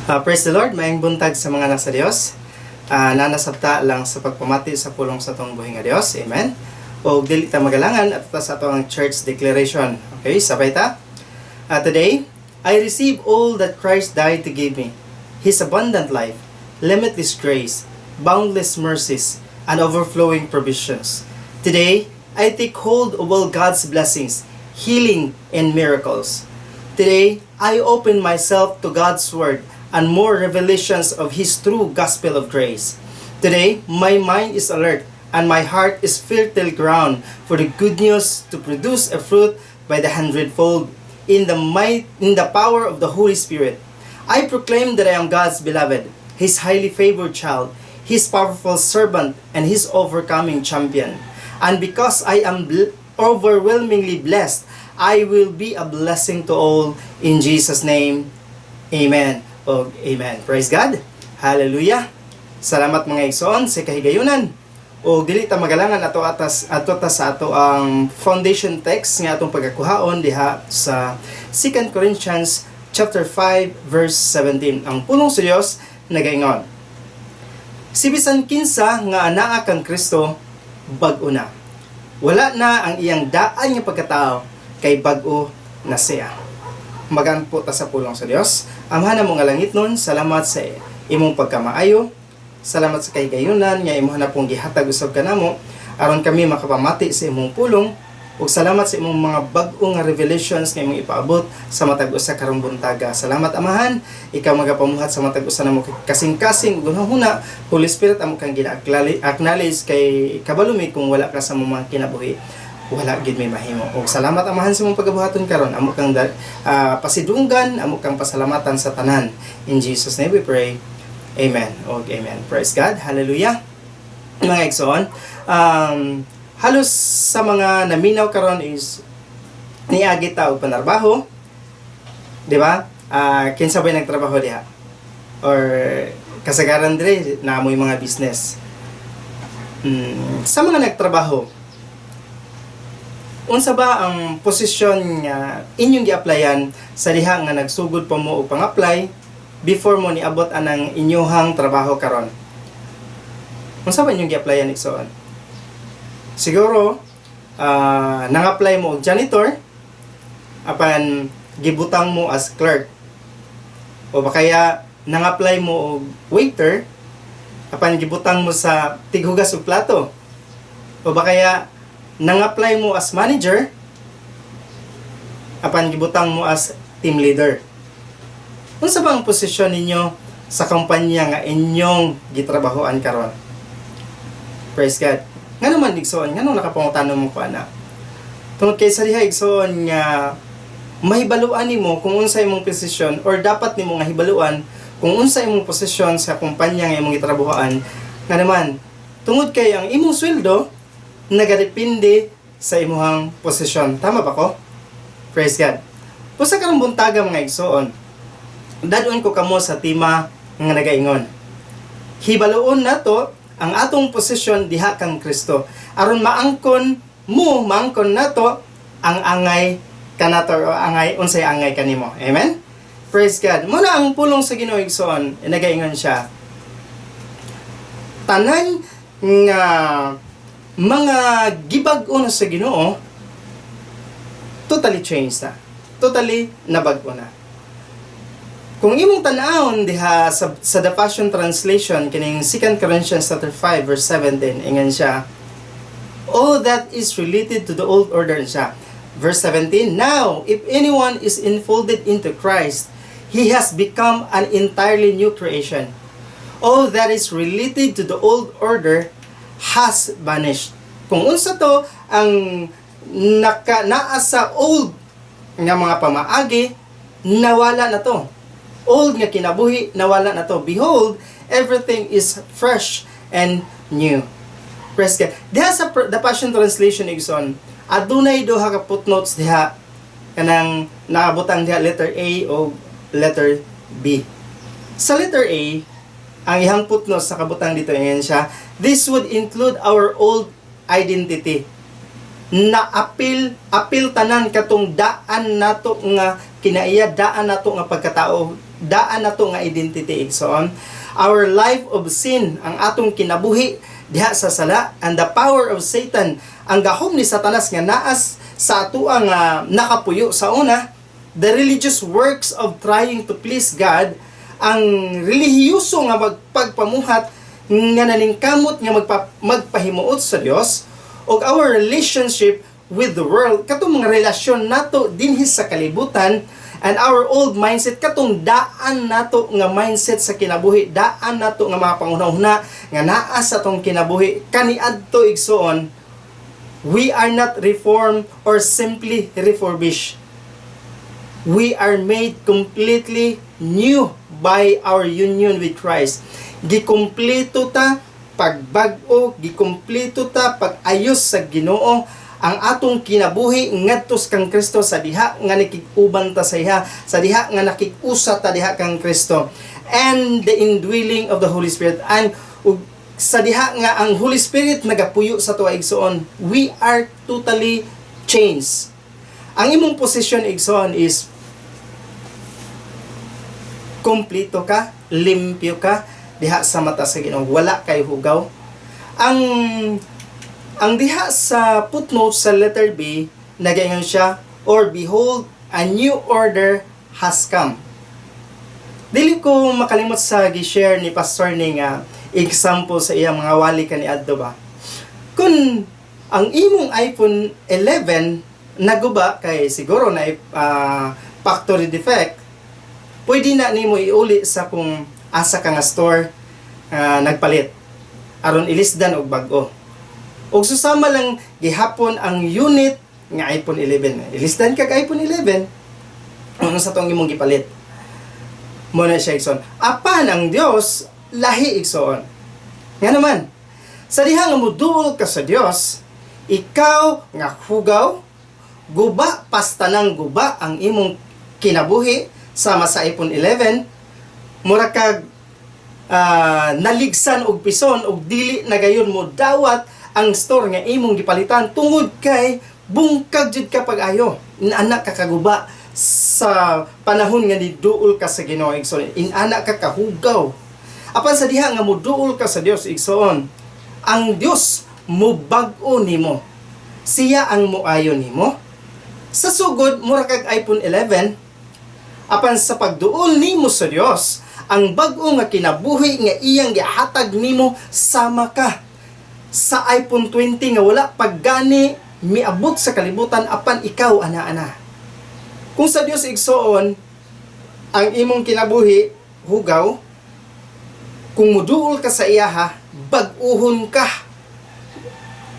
Praise the Lord, maayong buntag sa mga nasa Dios. Nanasabta lang sa pagpamati sa pulong sa tong buhi nga Dios. Amen. O dili ta magalangan at sa ato ang church declaration. Okay, sabay ta. Today, I receive all that Christ died to give me. His abundant life, limitless grace, boundless mercies, and overflowing provisions. Today, I take hold of all God's blessings, healing, and miracles. Today, I open myself to God's Word and more revelations of His true gospel of grace. Today, my mind is alert and my heart is fertile ground for the good news to produce a fruit by the hundredfold in the power of the Holy Spirit. I proclaim that I am God's beloved, His highly favored child, His powerful servant, and His overcoming champion. And because I am overwhelmingly blessed, I will be a blessing to all in Jesus' name. Amen. O amen. Praise God. Hallelujah. Salamat mga igsoon sa kahigayunan. O dili ta magalangan ato sa ato ang foundation text nga atong pagkakuhaon diha sa 2 Corinthians chapter 5 verse 17. Ang pulong sa Dios nagaingon: Si bisan kinsa nga anaa kang Kristo, bag-o na. Wala na ang iyang daan nga pagkatao, kay bag-o na siya. Magan po ta sa pulong sa Dios. Amahan mo nga langit nun, salamat sa imong pagkamaayo, salamat sa kahigayunan nga imong na pong gihatag usab kanamo aron kami makapamati sa imong pulong, ug salamat sa imong mga bag-o nga revelations nga imong ipaabot sa matag usa karong buntaga. Salamat Amahan, ikaw magapamuhat sa matag usa namo kasing-kasing ug hunahuna. Holy Spirit, amo kang gina-acknowledge kay kabalumi kung wala ka sa mga kinabuhi, wala gid may mahimo. Og salamat Amahan sa mong pagabuhaton karon. Amo kang pasidunggan, amo kang pasalamatan sa tanan. In Jesus name we pray. Amen. Og amen. Praise God. Hallelujah. Mga igsoon, halos sa mga naminaw karon is niagi ta og panarbaho. Di ba? Kinsa ba nagtrabaho diha? Or kasagaran dire na amoy mga business. Sa mga nagtrabaho, unsa ba ang posisyon nga inyong gi-applyan sa diha nga nagsugod pa mo og pang-apply before mo niabot anang inyohang trabaho karon? Unsa ba inyong gi-applyan igsoon? Siguro nang-apply mo og janitor, apan gibutang mo as clerk, o ba kaya nang-apply mo og waiter, apan gibutang mo sa tighugas og plato, o ba kaya nang-apply mo as manager, apan gibutang mo as team leader. Unsa ba ang posisyon ninyo sa kumpanya nga inyong gitrabahoan karon? Praise God. Ngano man igsoon, ngano nakapangutanong mo ko ana? Tungod kay sa diha igsoon nga mahibaluan nimo kung unsa imong posisyon, or dapat nimo nga hibaluan kung unsa imong posisyon sa kumpanya nga imong gitrabahoan. Nga naman, tungod kay ang imong sweldo nagadepende sa imuhang posisyon. Tama ba ko? Praise God. Pusa karong buntaga mga igsoon, dadon ko kamo sa tema nga nagaingon: hibaluon nato ang atong posisyon diha kang Kristo, aron maangkon nato ang angay kanato, o angay unsay angay kanimo. Amen. Praise God. Muna ang pulong sa Ginoo igsoon, nagaingon siya: tanan nga mga gibag-o na sa Ginoo, totally changed na. Totally nabag-o na. Kung imong tan-awon diha sa The Passion Translation, kining 2 Corinthians 5 verse 17, ingan siya, all that is related to the old order siya. Verse 17, now, if anyone is enfolded into Christ, he has become an entirely new creation. All that is related to the old order has vanished. Kung unsa to ang naa sa old nga mga pamaagi, nawala na to. Old nga kinabuhi, nawala na to. Behold, everything is fresh and new. Praise God. Diha sa The Passion Translation igsoon, adunay duha ka footnotes diha kanang naabotang diha letter A o letter B. Sa letter A, ang ihang footnotes sa kabutang dito ngayon siya, this would include our old identity. Na apil tanan katong daan nato nga kinaiya, daan nato nga pagkatao daan nato nga identity igsoon. Our life of sin ang atong kinabuhi diha sa sala, and the power of Satan ang gahom ni Satanas nga naas sa ato ang nakapuyo sa una. The religious works of trying to please God, ang relihiyoso nga magpagpamuhat nga naningkamot nga magpahimuot sa Dios, og our relationship with the world, katong mga relasyon nato dinhi sa kalibutan, and our old mindset, katong daan nato nga mindset sa kinabuhi, daan nato nga mga pangunahuna nga naa sa tong kinabuhi kaniadto igsoon. We are not reformed or simply refurbished. We are made completely new by our union with Christ. Gikumpleto ta pagbag-o, gikumpleto ta pag-ayos sa Ginoo ang atong kinabuhi ngadto kang Kristo, sa diha nga nakig-uban ta sa iha, sa diha nga nakig-usa ta diha kang Kristo, and the indwelling of the Holy Spirit, and sa diha nga ang Holy Spirit nagapuyo sa tuwa igsoon. We are totally changed. Ang imong posisyon igsoon is kompleto ka, limpyo ka diha sa mata sa Ginoo, wala kay hugaw. Ang diha sa footnote sa letter B, nagaingon siya, or behold, a new order has come. Dili ko makalimot sa gi-share ni Pastor ni nga example sa iyang mga wali kaniadto ba. Kung ang imong iPhone 11 naguba kay siguro na factory defect, pwede na nimo iuli sa kung asa ka nga store nagpalit aron ilisdan og bag-o. Og susama lang gihapon ang unit nga iPhone 11. Ilisdan ka iPhone 11. Ano sa tong imong gipalit? Mo na siya igsoon. Apan ang Dios lahi igsoon. Nga naman, sa diha nga moduol ka sa Dios, ikaw nga hugaw, guba pastanang guba ang imong kinabuhi sama sa iPhone 11, mura kag naligsan og pison og dili na gayon mo dawat ang store nga imong gipalitan tungod kay bungkag jud ka pag-ayo. Inanak ka kaguba sa panahon nga niduol ka sa Ginoo igsoon. Inanak ka kahugaw. Apan sa diha nga moduol ka sa Dios igsoon, ang Dios mo bag-o nimo. Siya ang moayo nimo. Sa sugod mura kag iPhone 11, apan sa pagduol nimo sa Dios, ang bag-o nga kinabuhi nga iyang gihatag nimo sama ka sa iPhone 20 nga wala paggani miabot sa kalibutan, apan ikaw ana-ana. Kung sa Dios igsoon ang imong kinabuhi hugaw, kung muduol ka sa iya ha, bag-uhon ka.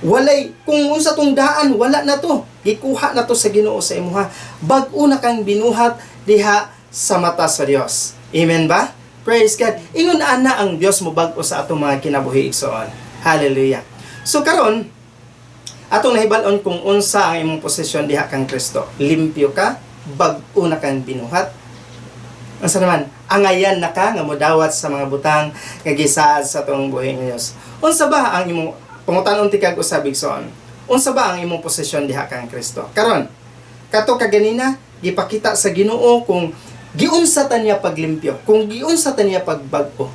Walay kung unsa tong daan wala na to, gikuha na to sa Ginoo sa imuha. Bag-o na kang binuhat diha sa mata sa Dios. Amen ba? Praise God. Ingon ana ang Dios mo bag-o sa atong mga kinabuhi igsoon. Hallelujah. So karon atong nahibalon kung unsa ang imong posisyon diha kang Kristo. Limpyo ka, bag-o na kang binuhat. Unsa naman, angayan na ka nga modawat sa mga butang nga gisaad sa atong buhi nga Dios. Unsa ba ang imong pangutan-on ti kag usab igsoon? Unsa ba ang imong posisyon diha kang Kristo? Karon, kato kaganina gipakita sa Ginoo kung giunsa ta niya paglimpyo, kung giunsa ta niya pagbag-o.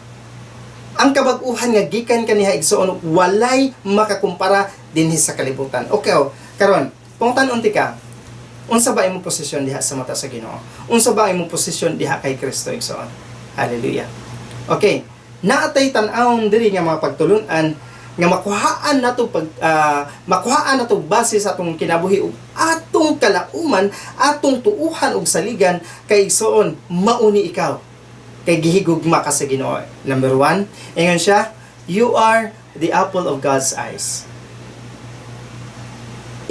Ang kabag-uhan nga gikan kaniha igsoon walay makakumpara dinhi sa kalibutan. Okay, karon, pangutan-on ti ka, unsa ba imong posisyon diha sa mata sa Ginoo? Unsa ba imong posisyon diha kay Kristo igsoon? Hallelujah. Okay, naatay tan-awon diri nga mga pagtulun-an nga makuhaan nato makuhaan nato base sa atong kinabuhi ug atong kalauman, atong tuuhan ug saligan kay igsoon mauni ikaw kay gihigugma ka sa Ginoo. Number 1, ingon siya, you are the apple of God's eyes.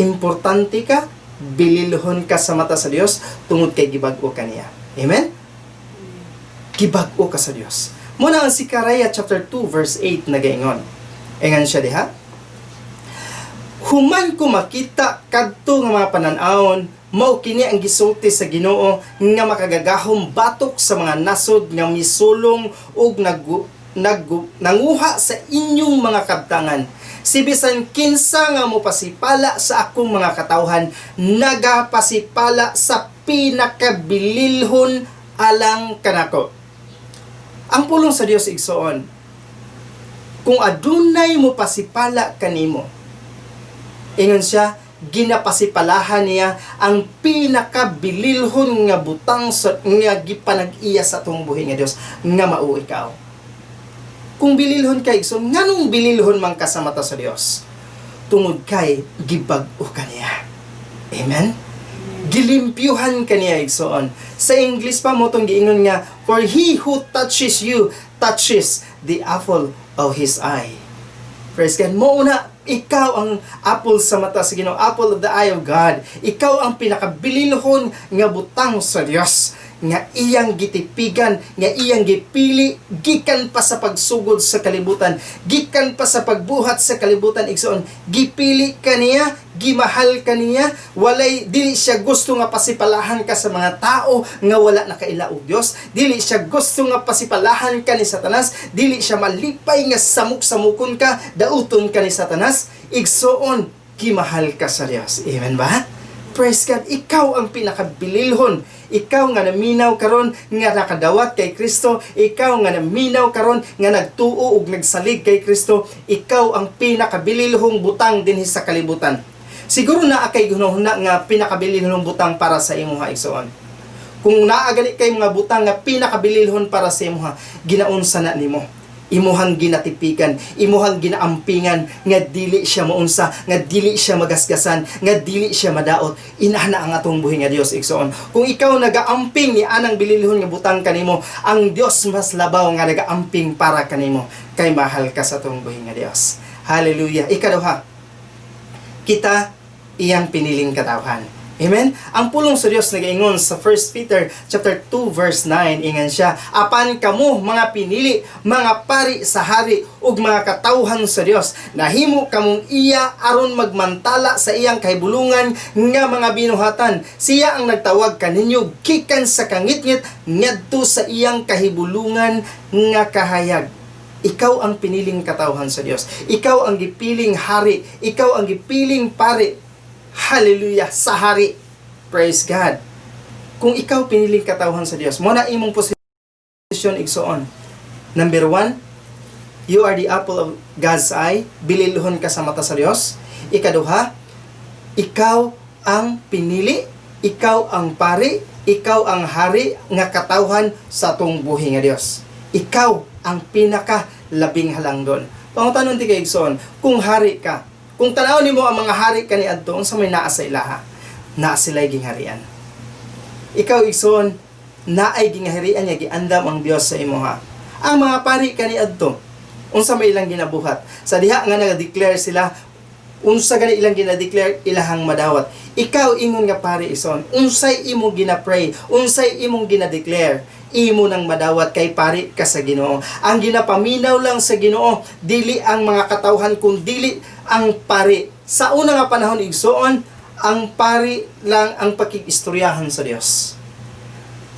Importante ka, bililhon ka sa mata sa Dios tungod kay gibag-o kaniya. Amen? Gibag-o ka sa Dios. Muna ang Zechariah chapter 2 verse 8 nagaingon. Ingon siya diha, human ko makita kadto nga mga panan-awon, mao kini ang gisulti sa Ginoo nga makagagahom batok sa mga nasod nga misulong ug nanguha sa inyong mga kabtangan. Si bisan kinsa nga mopasipala sa akong mga katawhan, nagapasipala sa pinakabililhon alang kanako. Ang pulong sa Dios igsoon, kung adunay mo pasipala kanimo, ingon siya, ginapasipalahan niya ang pinakabililhon nga butang nga gipanag-iya sa atong buhi nga Dios nga mao ikaw. Kung bililhon kay so nganong bililhon man ka sa mata sa Dios? Tungod kay gibag-o kaniya. Amen. Gilimpyuhan kaniya igsoon. Sa English pa mo tong giingon nga, for he who touches you touches the apple of his eye. Praise God. Mo una, ikaw ang apple sa mata sa Ginoo, apple of the eye of God. Ikaw ang pinakabililhon nga butang sa Dios, nga iyang gitipigan, nga iyang gipili gikan pa sa pagsugod sa kalibutan, gikan pa sa pagbuhat sa kalibutan igsoon. Gipili kaniya, gimahal kaniya, walay dili siya gusto nga pasipalahan ka sa mga tao nga wala nakailaog Dios, dili siya gusto nga pasipalahan ka ni Satanas, dili siya malipay nga samuk-samukon ka, dauton ka ni Satanas. Igsoon, gimahal ka sa Dios. Amen ba? Praise God. Ikaw ang pinakabililhon. Ikaw nga naminaw karon nga nakadawat kay Kristo. Ikaw nga naminaw karon nga nagtuo ug nagsalig kay Kristo. Ikaw ang pinakabililhong butang dinhi sa kalibutan. Siguro naa kay hunahuna nga pinakabililhong butang para sa imuha igsoon. Kung naa gani kay mga butang nga pinakabililhon para sa imuha, ginaunsa na nimo. Imuhang ginatipikan, imuhang ginaampingan, nga dili siya maunsa, nga dili siya magasgasan, nga dili siya madaot. Inana ang atong buhi nga Dios igsoon. Kung ikaw nagaamping ni anang bililhon nga butang kanimo, ang Dios mas labaw nga nagaamping para kanimo, kay mahal ka sa atong buhi nga Dios. Hallelujah. Ikaduha, kita iyang piniling katawhan. Amen? Ang pulong sa Dios nagaingon sa 1 Peter chapter 2 verse 9, ingan siya, apan kamo mga pinili, mga pari sa hari ug mga katawhan sa Dios, nahimo kamong iya aron magmantala sa iyang kahibulungan nga mga binuhatan. Siya ang nagtawag kaninyo gikan sa kangitngit ngadto sa iyang kahibulungan nga kahayag. Ikaw ang piniling katawhan sa Dios. Ikaw ang gipiling hari. Ikaw ang gipiling pari. Hallelujah, sa hari. Praise God. Kung ikaw piniling katawhan sa Dios, mo na imong posisyon igsoon. Number 1, you are the apple of God's eye. Bililhon ka sa mata sa Dios. Ikaduha, ikaw ang pinili, ikaw ang pari, ikaw ang hari nga katawhan sa atong buhi nga Dios. Ikaw ang pinaka labing halangdon. Pangutanong ti kay igsoon, kung hari ka, kung tanaw nimo ang mga hari kaniadto, unsa may naa sa ilaha? Naa sila'y gingharian. Ikaw igsoon, naay gingharian nga giandam ang Dios sa imuha. Ang mga pari kaniadto, unsa may ilang ginabuhat? Sa diha nga nag-declare sila, unsa gani ilang gina-declare ilahang madawat. Ikaw ingon nga pari ison, unsay imo gina-pray, unsay imong gina-declare, imo nang madawat kay pari ka sa Ginoo. Ang ginapaminaw lang sa Ginoo dili ang mga katawhan kun dili ang pari. Sa una nga panahon igsoon, ang pari lang ang pakikistoryahan sa Dios.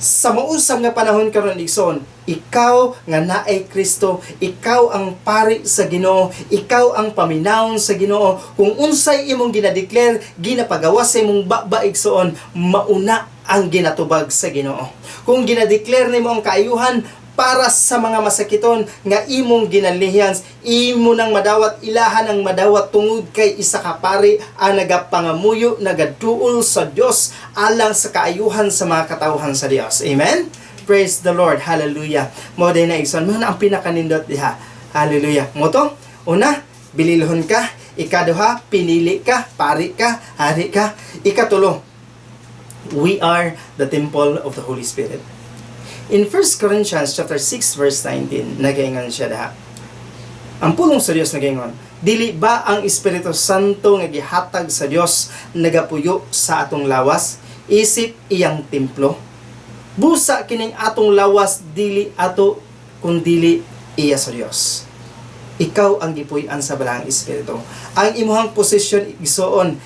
Sa mausap nga panahon karon igsoon, ikaw nga naay Kristo, ikaw ang pari sa Ginoo, ikaw ang paminawon sa Ginoo. Kung unsay imong ginadeclare, ginapagawa sa imong baba igsoon, mauna ang ginatubag sa Ginoo. Kung ginadeclare nimo ang kaayuhan para sa mga masakiton nga imong ginalihan, imo nang madawat, ilahan ang madawat tungod kay isa ka pari ang nagapangamuyo, nagaduol sa Dios alang sa kaayuhan sa mga katawhan sa Dios. Amen? Praise the Lord. Hallelujah. Mo din na igsoon, mo na ang pinakanindot diha. Hallelujah. Mo to, una, bililhon ka. Ikaduha, pinili ka, pari ka, hari ka. Ikatulo, we are the temple of the Holy Spirit. In 1 Corinthians chapter 6 verse 19, nagaingon siya daha. Ang pulong sa Dios nagaingon, dili ba ang Espiritu Santo nga gihatag sa Dios nagapuyo sa atong lawas, isip iyang templo? Busa kining atong lawas dili ato kundili iya sa Dios. Ikaw ang gipuy-an sa Balahang Espiritu. Ang imuhang posisyon igsoon,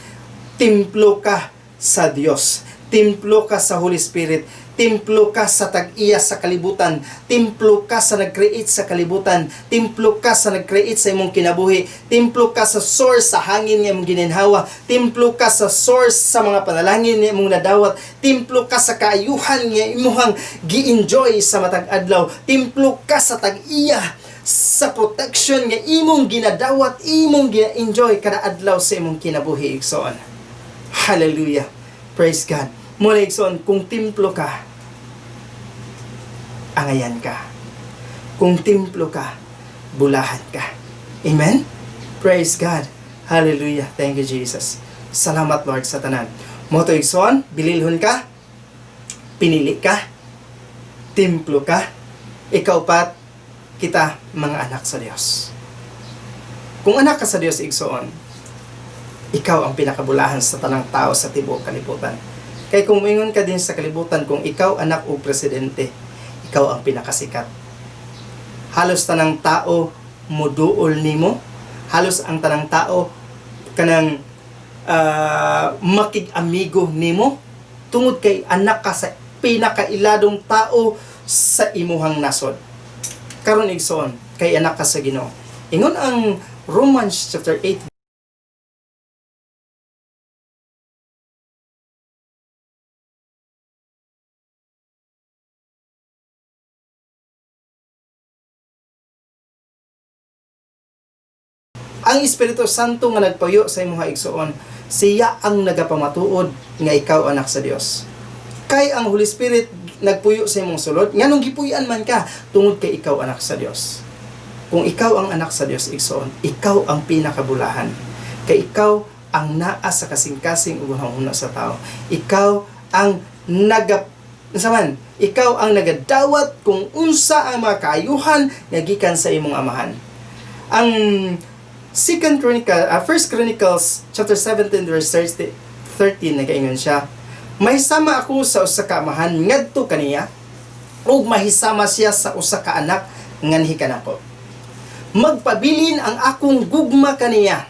templo ka sa Dios. Templo ka sa Holy Spirit. Templo ka sa tag-iya sa kalibutan. Templo ka sa nag-create sa kalibutan. Templo ka sa nag-create sa imong kinabuhi. Templo ka sa source sa hangin nga imong gininhawa. Templo ka sa source sa mga panalangin nga imong nadawat. Templo ka sa kaayuhan nga imong gi-enjoy sa matag adlaw. Templo ka sa tag-iya sa protection nga imong ginadawat, imong gina-enjoy kada adlaw sa imong kinabuhi, igsoon. Hallelujah. Praise God. Mula igsoon, kung templo ka, angayan ka. Kung templo ka, bulahan ka. Amen? Praise God. Hallelujah. Thank you, Jesus. Salamat, Lord, sa tanan. Moto igsoon, bililhon ka, pinili ka, templo ka, ikaw pat, kita mga anak sa Diyos. Kung anak ka sa Diyos, igsoon, ikaw ang pinakabulahan sa tanang tao sa tibuok kalibutan. Kaya kung mingon ka din sa kalibutan, kung ikaw anak o presidente, ikaw ang pinakasikat. Halos tanang tao muduol nimo, halos ang tanang tao kanang makig-amigo nimo, tungod kay anak ka sa pinakailadong tao sa imuhang nasod. Karon igsoon, kay anak ka sa Ginoo. Ingon ang Romans chapter 8, ang Espiritu Santo nga nagpayo sa imong igsoon, siya ang nagapamatuod nga ikaw anak sa Dios. Kay ang Holy Spirit nagpuyo sa imong sulod, nganong gipuy-an man ka tungod kay ikaw anak sa Dios. Kung ikaw ang anak sa Dios, igsoon, ikaw ang pinakabulahan. Kay ikaw ang naa sa kasing-kasing ug hunahuna sa tao. Ikaw ang ikaw ang nagadawat kung unsa ang mga kaayuhan nga gikan sa imong amahan. Ang First Chronicles chapter 17 verse 13 nagaingon siya, mahisama ako sa usa ka amahan ngadto kaniya, ug mahisama siya sa usa ka anak nganhi kanako. Magpabilin ang akong gugma kaniya,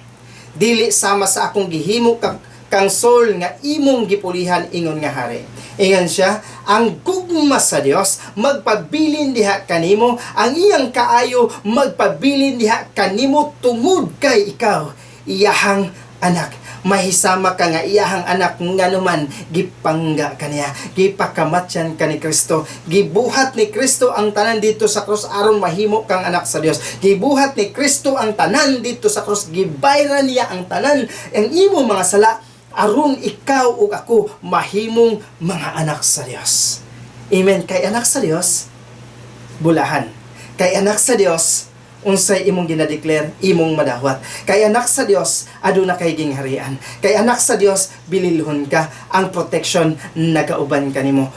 dili sama sa akong gihimo kang sol nga imong gipulihan, ingon nga hari. Ingon siya, ang gugma sa Dios magpabilin diha kanimo, ang iyang kaayo magpabilin diha kanimo tungod kay ikaw iyahang anak. Mahisama ka nga iyahang anak nga naman gipangga kaniya, gipakamatyan ka ni Kristo, gibuhat ni Kristo ang tanan dito sa krus aron mahimo kang anak sa Dios. Gibuhat ni Kristo ang tanan dito sa krus, gibayran niya ang tanan ang imo mga sala aron ikaw ug ako mahimong mga anak sa Dios. Amen. Kay anak sa Dios, bulahan. Kay anak sa Dios, unsay imong ginadeclare, imong madawat. Kay anak sa Dios, aduna kay gingharian. Kay anak sa Dios, bililhon ka, ang protection nagauban kanimo.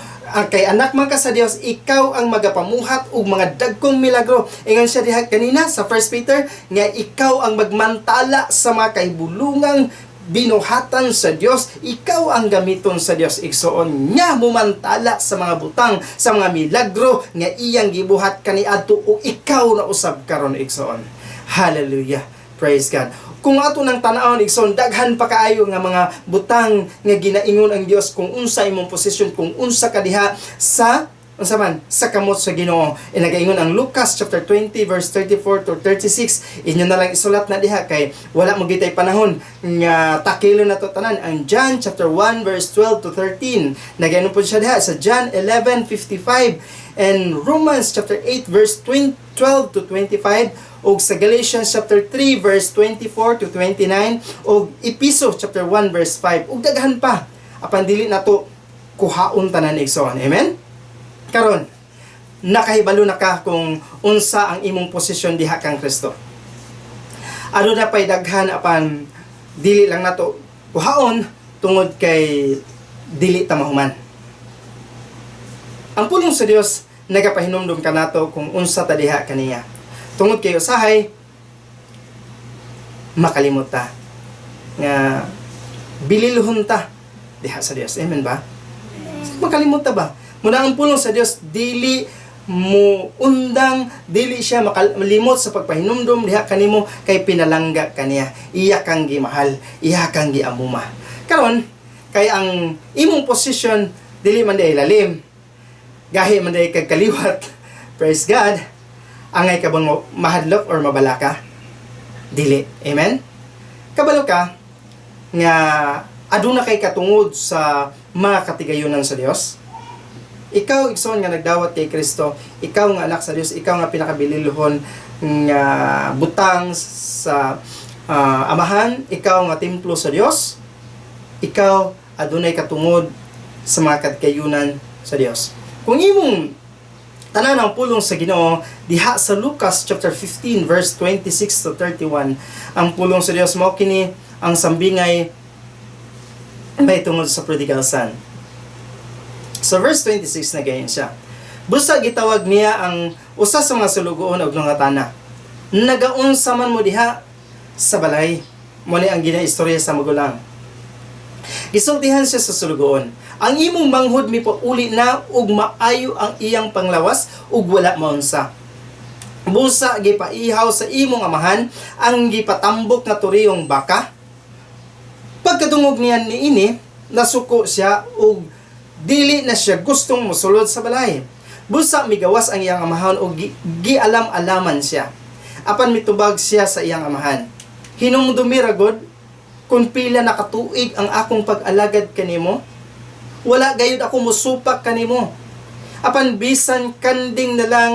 Kay anak man ka sa Dios, ikaw ang magapamuhat og mga dagkong milagro. Ingon siya diha kanina sa 1 Peter nga ikaw ang magmantala sa mga kahibulungang binuhatan sa Dios, ikaw ang gamiton sa Dios, igsoon nga mumantala sa mga butang, sa mga milagro nga iyang gibuhat kaniadto o ikaw na usab karon, igsoon. Hallelujah. Praise God. Kung ato nang tan-awon, igsoon, daghan pa kaayo nga mga butang nga ginaingon ang Dios kung unsa imong posisyon, kung unsa ka diha sa sa kamot sa Ginoo. Nagaingon ang Lucas chapter 20 verse 34 to 36. Inyo na lang isulat na diha kay wala mo gitay panahon nga takilo na to tanan. Ang John chapter 1 verse 12 to 13. Nagaingon po siya diha sa John 11:55 and Romans chapter 8 verse 12 to 25 ug sa Galatians chapter 3 verse 24 to 29 ug Episo chapter 1 verse 5 ug daghan pa. Apan dili nato kuhaon tanan, igsoon. Amen. Karon, nakahibalo na ka kung unsa ang imong posisyon diha kang Kristo. Ano na pay daghan apan dili lang nato kuhaon tungod kay dili ta mahuman. Ang pulong sa Dios nagapahinumdum kanato kung unsa ta diha kaniya. Tungod kay usahay makalimot ta nga bililhon ta diha sa Dios. Amen ba? Makalimot ta ba? Muna ang pulong sa Dios dili mo undang, dili siya makalimot sa pagpahinumdum diha kanimo kay pinalangga kaniya. Iya kang gimahal, iya kang giamuma. Karon kay ang imong posisyon dili man day lalim. gahi man day kag kaliwat, praise God, angay ka bang mahadlok or mabalaka? Dili. Amen? Kabalo ka nga aduna kay katungod sa mga katigayunan sa Dios. Ikaw igsoon nga nagdawat kay Kristo, ikaw nga anak sa Dios, ikaw nga pinakabililhon nga butang sa amahan, ikaw nga templo sa Dios, ikaw adunay katungod sa mga katigayunan sa Dios. Kung imong tanan ang pulong sa Ginoo diha sa Lucas chapter 15 verse 26 to 31, ang pulong sa Dios mao kini ang sambingay may tungod sa prodigal son. So verse 26 na gayon siya. Busa gitawag niya ang usa sa mga sulugoon og nangatana. Nagaunsa man mo diha sa balay. Mo ni ang ginaistorya sa magulang. Gisultihan siya sa sulugoon. Ang imong manghud mi uli na ug maayo ang iyang panglawas ug wala maunsa. Busa gipaihaw sa imong amahan ang gipatambok nga turiyong baka. Pagkadungog niya niini, nasuko siya ug dili na siya gustong mosulod sa balay. Busa migawas ang iyang amahan o gialam-alaman siya. Apan mitubag siya sa iyang amahan. Hinumdumi ra gud kung pila nakatuig ang akong pag-alagad kanimo. Wala gayud ako mosupak kanimo. Apan bisan kanding na lang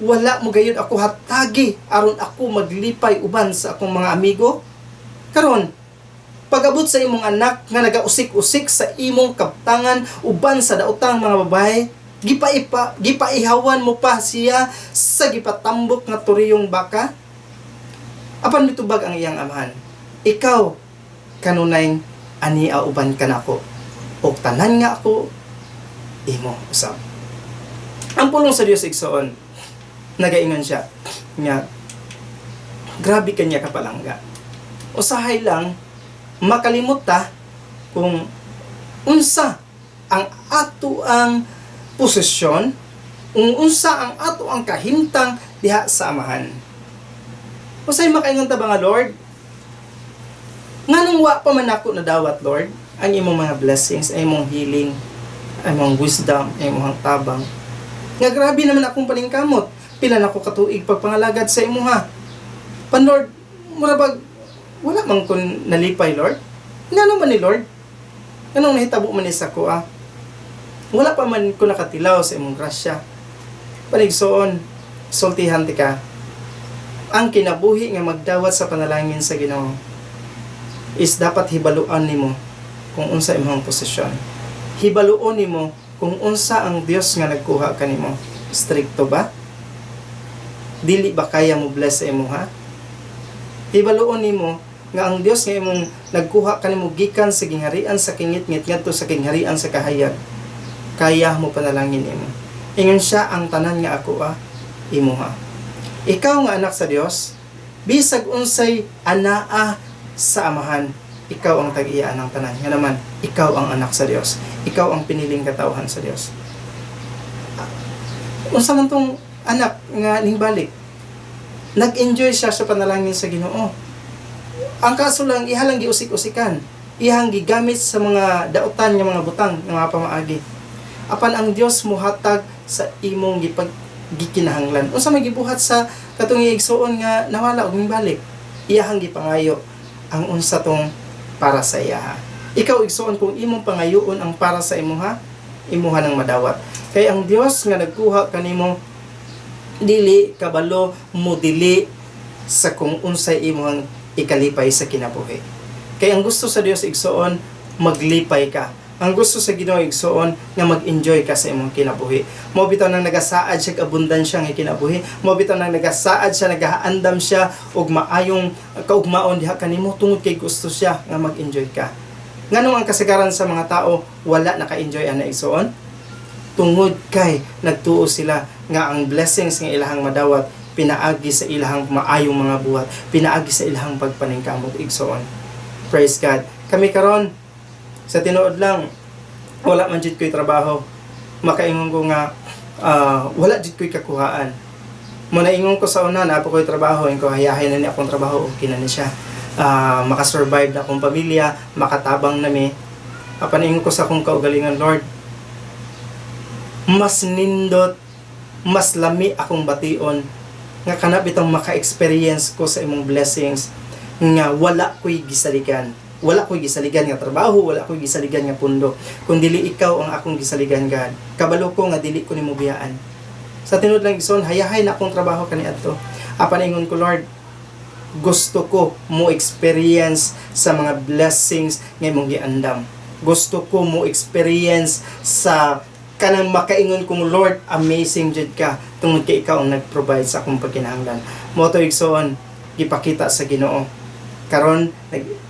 wala mo gayud ako hatagi aron ako maglipay uban sa akong mga amigo. Karon pag-abot sa imong anak nga nagausik-usik sa imong kaptangan uban sa daotang mga babae, gipaihawan mo pa siya sa gipatambok nga turiyong baka. Apan mitubag ang iyang amahan. Ikaw kanunay ania uban kanako. O tanan nga ako imo usab. Ang pulong sa Dios igsoon, nagaingon siya nga grabe kanya kapalangga. Usahay lang makalimot ta kung unsa ang ato ang posisyon, unsa ang ato ang kahimtang diha sa amahan. Usay makaingon ta ba nga Lord? Nganong wa pa man ako nadawat Lord? Ang imong mga blessings, ang imong healing, ang imong wisdom, ang imong tabang. Nga grabe naman akong paningkamot. Pila na ko katuig pagpangalagad sa imuha. Pan Lord, murabag wala man kun nalipay, Lord. Ngano man ni Lord? Anong nahitabo man ni sa ko, Wala pa man ko nakatilaw sa imong grasya. Panigsoon, sultihan ti ka. Ang kinabuhi nga magdawat sa panalangin sa Ginoo is dapat hibaluan nimo kung unsa imong posisyon. Hibaluon nimo kung unsa ang Dios nga nagkuha kanimo. Stricto ba? Dili ba kaya mo bless sa imuha? Hibaluon nimo nga ang Dios nga imong nagkuha kanimo gikan sa gingharian sa kingit-ngit ngadto sa gingharian sa kahayag. Kaya mo panalangin nimo. Ingon siya ang tanan nga ako imuha. Ikaw nga anak sa Dios, bisag unsay anaa sa amahan, ikaw ang tag-iya ng tanan. Nga naman, ikaw ang anak sa Dios. Ikaw ang piniling katawhan sa Dios. Unsa man tong anak nga ningbalik? Nag-enjoy siya sa panalangin sa Ginoo. Ang kaso lang, ihalang giusik-usikan. Ihang gigamit sa mga daotan nga mga butang, nga mga pamaagi. Apan ang Dios muhatag sa imong gikinahanglan. Unsa may gibuhat sa katong igsuon nga nawala og mingbalik. Iyahang gipangayo ang unsa tong para sa iya. Ikaw igsuon kung imong pangayoon ang para sa imuha nang madawat. Kay ang Dios nga nagkuha kanimo dili kabalo mo dili sa kung unsay imong ikalipay sa kinabuhi. Kay ang gusto sa Dios igsuon maglipay ka. Ang gusto sa Ginoo igsuon nga mag-enjoy ka sa imong kinabuhi. Mao bitaw nang nagasaad siya abundansya nga kinabuhi. Mao bitaw nang nagasaad siya nagahaandam siya og maayong kaugmaon diha kanimo tungod kay gusto siya nga mag-enjoy ka. Nganong ang kasagaran sa mga tao wala naka-enjoy ana igsuon? Tungod kay nagtuo sila nga ang blessings nga ilahang madawat pinaagi sa ilahang maayong mga buhat, pinaagi sa ilahang pagpaningkamot igsuon. Praise God. Kami karon sa tinuod lang, wala man jud ko'y trabaho. Makaingon ko nga, wala jud ko'y kakuhaan. Muna ingon ko sa una, na po ko'y trabaho, ko hayahin na ni akong trabaho, okay na ni siya. Makasurvive na akong pamilya, makatabang na mi. Paningon ko sa akong kaugalingan, Lord, mas nindot, mas lami akong bation nga kana bitong maka-experience ko sa imong blessings nga wala ko'y gisaligan. Wala ko'y gisaligan nga trabaho, wala ko'y gisaligan nga pundo. Kung dili ikaw ang akong gisaligan, God, kabalo ko nga dili ko nimo biyaan. Sa tinud lang ison, hayahay na akong trabaho kaniadto. Apan ingon ko, Lord, gusto ko mo experience sa mga blessings nga imong giandam. Gusto ko mo experience sa kanang makaingon kong Lord, amazing jud ka tungod kay ikaw ang nag-provide sa akong pagkinahanglan. Mo to igsoon gipakita sa Ginoo. Karon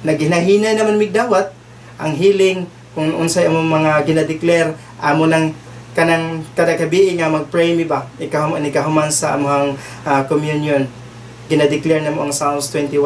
naghinahinay naman migdawat ang healing kung unsay among mga ginadeclare amo nang kanang kada gabi nga mag-pray mi ba ikahuman sa among communion. Ginadeclare namo ang Psalms 23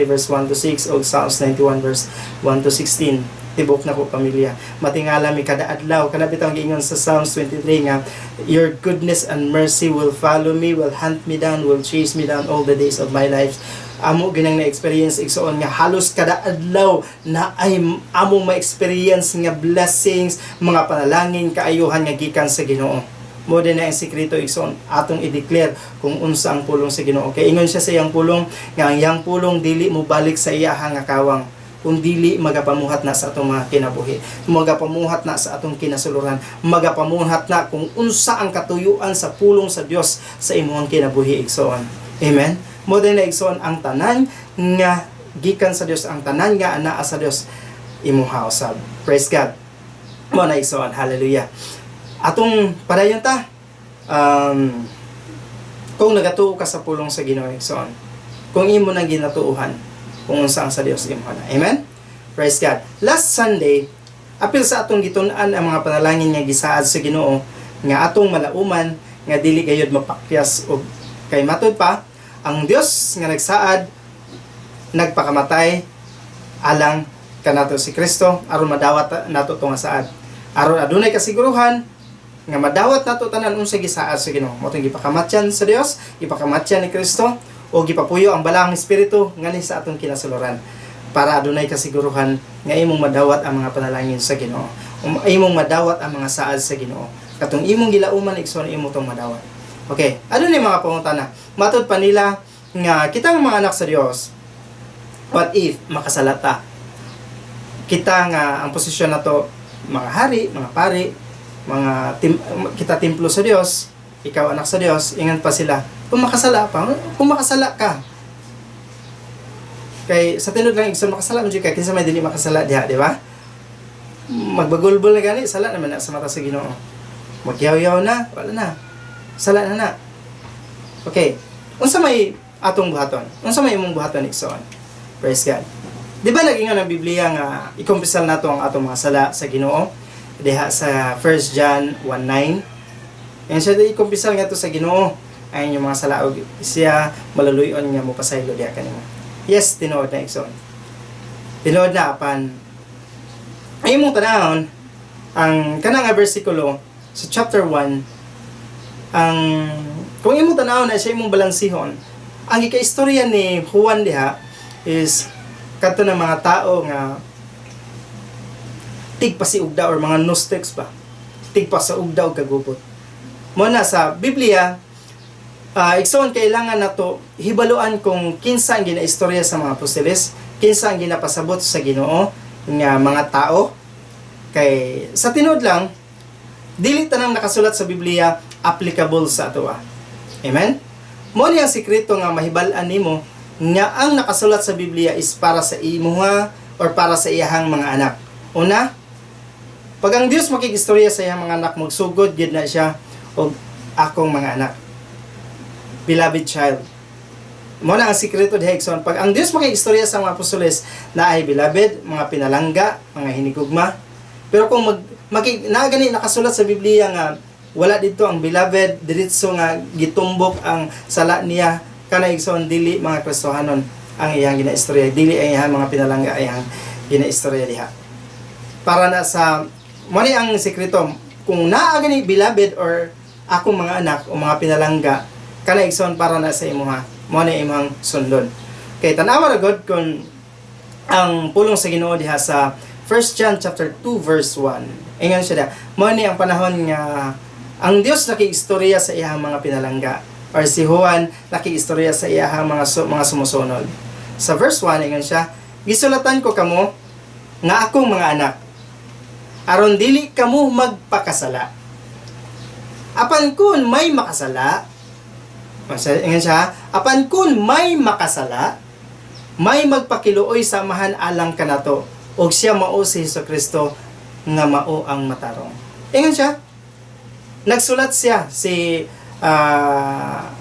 verse 1 to 6 o Psalms 91 verse 1 to 16. Tibok na ko pamilya. Matingala mi kada adlaw kana bitang giingon sa Psalms 23 nga your goodness and mercy will follow me, will hunt me down, will chase me down all the days of my life. Amo ginang na-experience igsoon nga halos kada adlaw na ay amo ma-experience nga blessings, mga panalangin, kaayuhan nga gikan sa Ginoo. Mo din na ang sikreto igsoon atong i-declare kung unsa ang pulong sa Ginoo. Kay ingon siya sa iyang pulong nga ang iyang pulong dili mo balik sa iyahang nga kawang, kung dili magapamuhat na sa atong mga kinabuhi, magapamuhat na sa atong kinasuluran, magapamuhat na kung unsa ang katuyuan sa pulong sa Dios sa imong kinabuhi igsoon. Amen. Mo din na igsoon ang tanan nga gikan sa Dios, ang tanan nga anaa sa Dios imuha usab. Praise God. Mo na igsoon. Hallelujah. Atong padayon ta kung nagatuo ka sa pulong sa Ginoo igsoon, kung imo nang ginatuuhan kung unsa ang sa Dios imuha na. Amen. Praise God. Last Sunday apil sa atong gitun-an ang mga panalangin nga gisaad sa Ginoo nga atong malauman nga dili gayud mapakyas og kay matud pa ang Dios nga nagsaad nagpakamatay alang kanato si Kristo aron madawat nato tong saad, aron adunay kasiguruhan nga madawat nato tanan unsa gisaad sa Ginoo. Motong gipakamatyan sa Dios, gipakamatyan ni Kristo o gipapuyo ang balang espiritu ngani sa atong kinasuluran para adunay kasiguruhan nga imong madawat ang mga panalangin sa Ginoo, imong madawat ang mga saad sa Ginoo katong imong gilauman igsoon imo tong madawat. Okay, ano ni mga pangutana? Matod pa nila nga kitang mga anak sa Dios, what if makasalata? Kita nga ang posisyon nato mga hari, mga pari, kita templo sa Dios, ikaw anak sa Dios, ingan pa sila. Kung makasala ka. Kay sa tinud lang igsoon makasala mo jud kay kinsa may dili makasala diha, di ba? Magbagulbol na gani, sala naman na sa mata sa Ginoo. Magyaw-yaw na, wala na. Sala na na. Okay. Unsa may atong buhaton? Unsa may imong buhaton igsoon? Praise God. Di ba nag-ingon ang Biblia nga ikumpisal nato ang atong mga sala sa Ginoo? Diha sa 1 John 1:9. And siya ikumpisal nga to sa Ginoo ay yung mga sala og siya maluluyon nga mo pasaylo diha kanimo. Yes, tinuod na igsoon. Tinuod na apan ay imong tanahon ang kanang nga bersikulo sa chapter 1 ang kung imong tanaw na siya imong balansihon, ang ika-istorya ni Juan diha is kadto ng mga tao nga tigpasiugda or mga gnostics ba, tigpasiugda og kagubot. Mo na sa Biblia igsoon kailangan nato hibaluan kung kinsa ang ginaistorya sa mga apostoles, kinsa ang ginapasabot sa Ginoo nga mga tao. Kay sa tinud lang dili tanang nakasulat sa Biblia applicable sa ato. Amen? Mo ni ang sikreto nga mahibal-an nimo nga ang nakasulat sa Biblia is para sa imuha or para sa iyahang mga anak. Una, pag ang Dios makigistorya sa iyang mga anak, magsugod gid na siya og akong mga anak. Beloved child. Mo na ang sikreto diha igsoon, pag ang Dios makigistorya sa mga apostoles na ay beloved, mga pinalangga, mga hinigugma. Pero kung gani nakasulat sa Biblia nga wala dito ang beloved, diretso nga gitumbok ang sala niya, kana igsoon dili mga Kristohanon ang iyang ginaistorya, dili ang iyang mga pinalangga iyang ginaistorya diha. Para na sa mani ang sekreto, kung naa gani beloved or akong mga anak o mga pinalangga, kana igsoon para na sa imuha, mo na imong sundon. Kay tanawa ra gud kun ang pulong sa Ginoo diha sa 1 John chapter 2 verse 1. Ingon siya da. Mao ni ang panahon nga ang Dios nakiistorya sa iyang mga pinalangga, or si Juan nakiistorya sa iyang mga sumusunod. Sa verse 1 ingon siya, gisulatan ko kamo nga akong mga anak, aron dili kamo magpakasala. Apan kun may makasala, ingon siya, apan kun may makasala, may magpakiluoy sa amahan alang kanato, og siya mao si Jesucristo nga mao ang matarong. Ingon siya, nagsulat siya si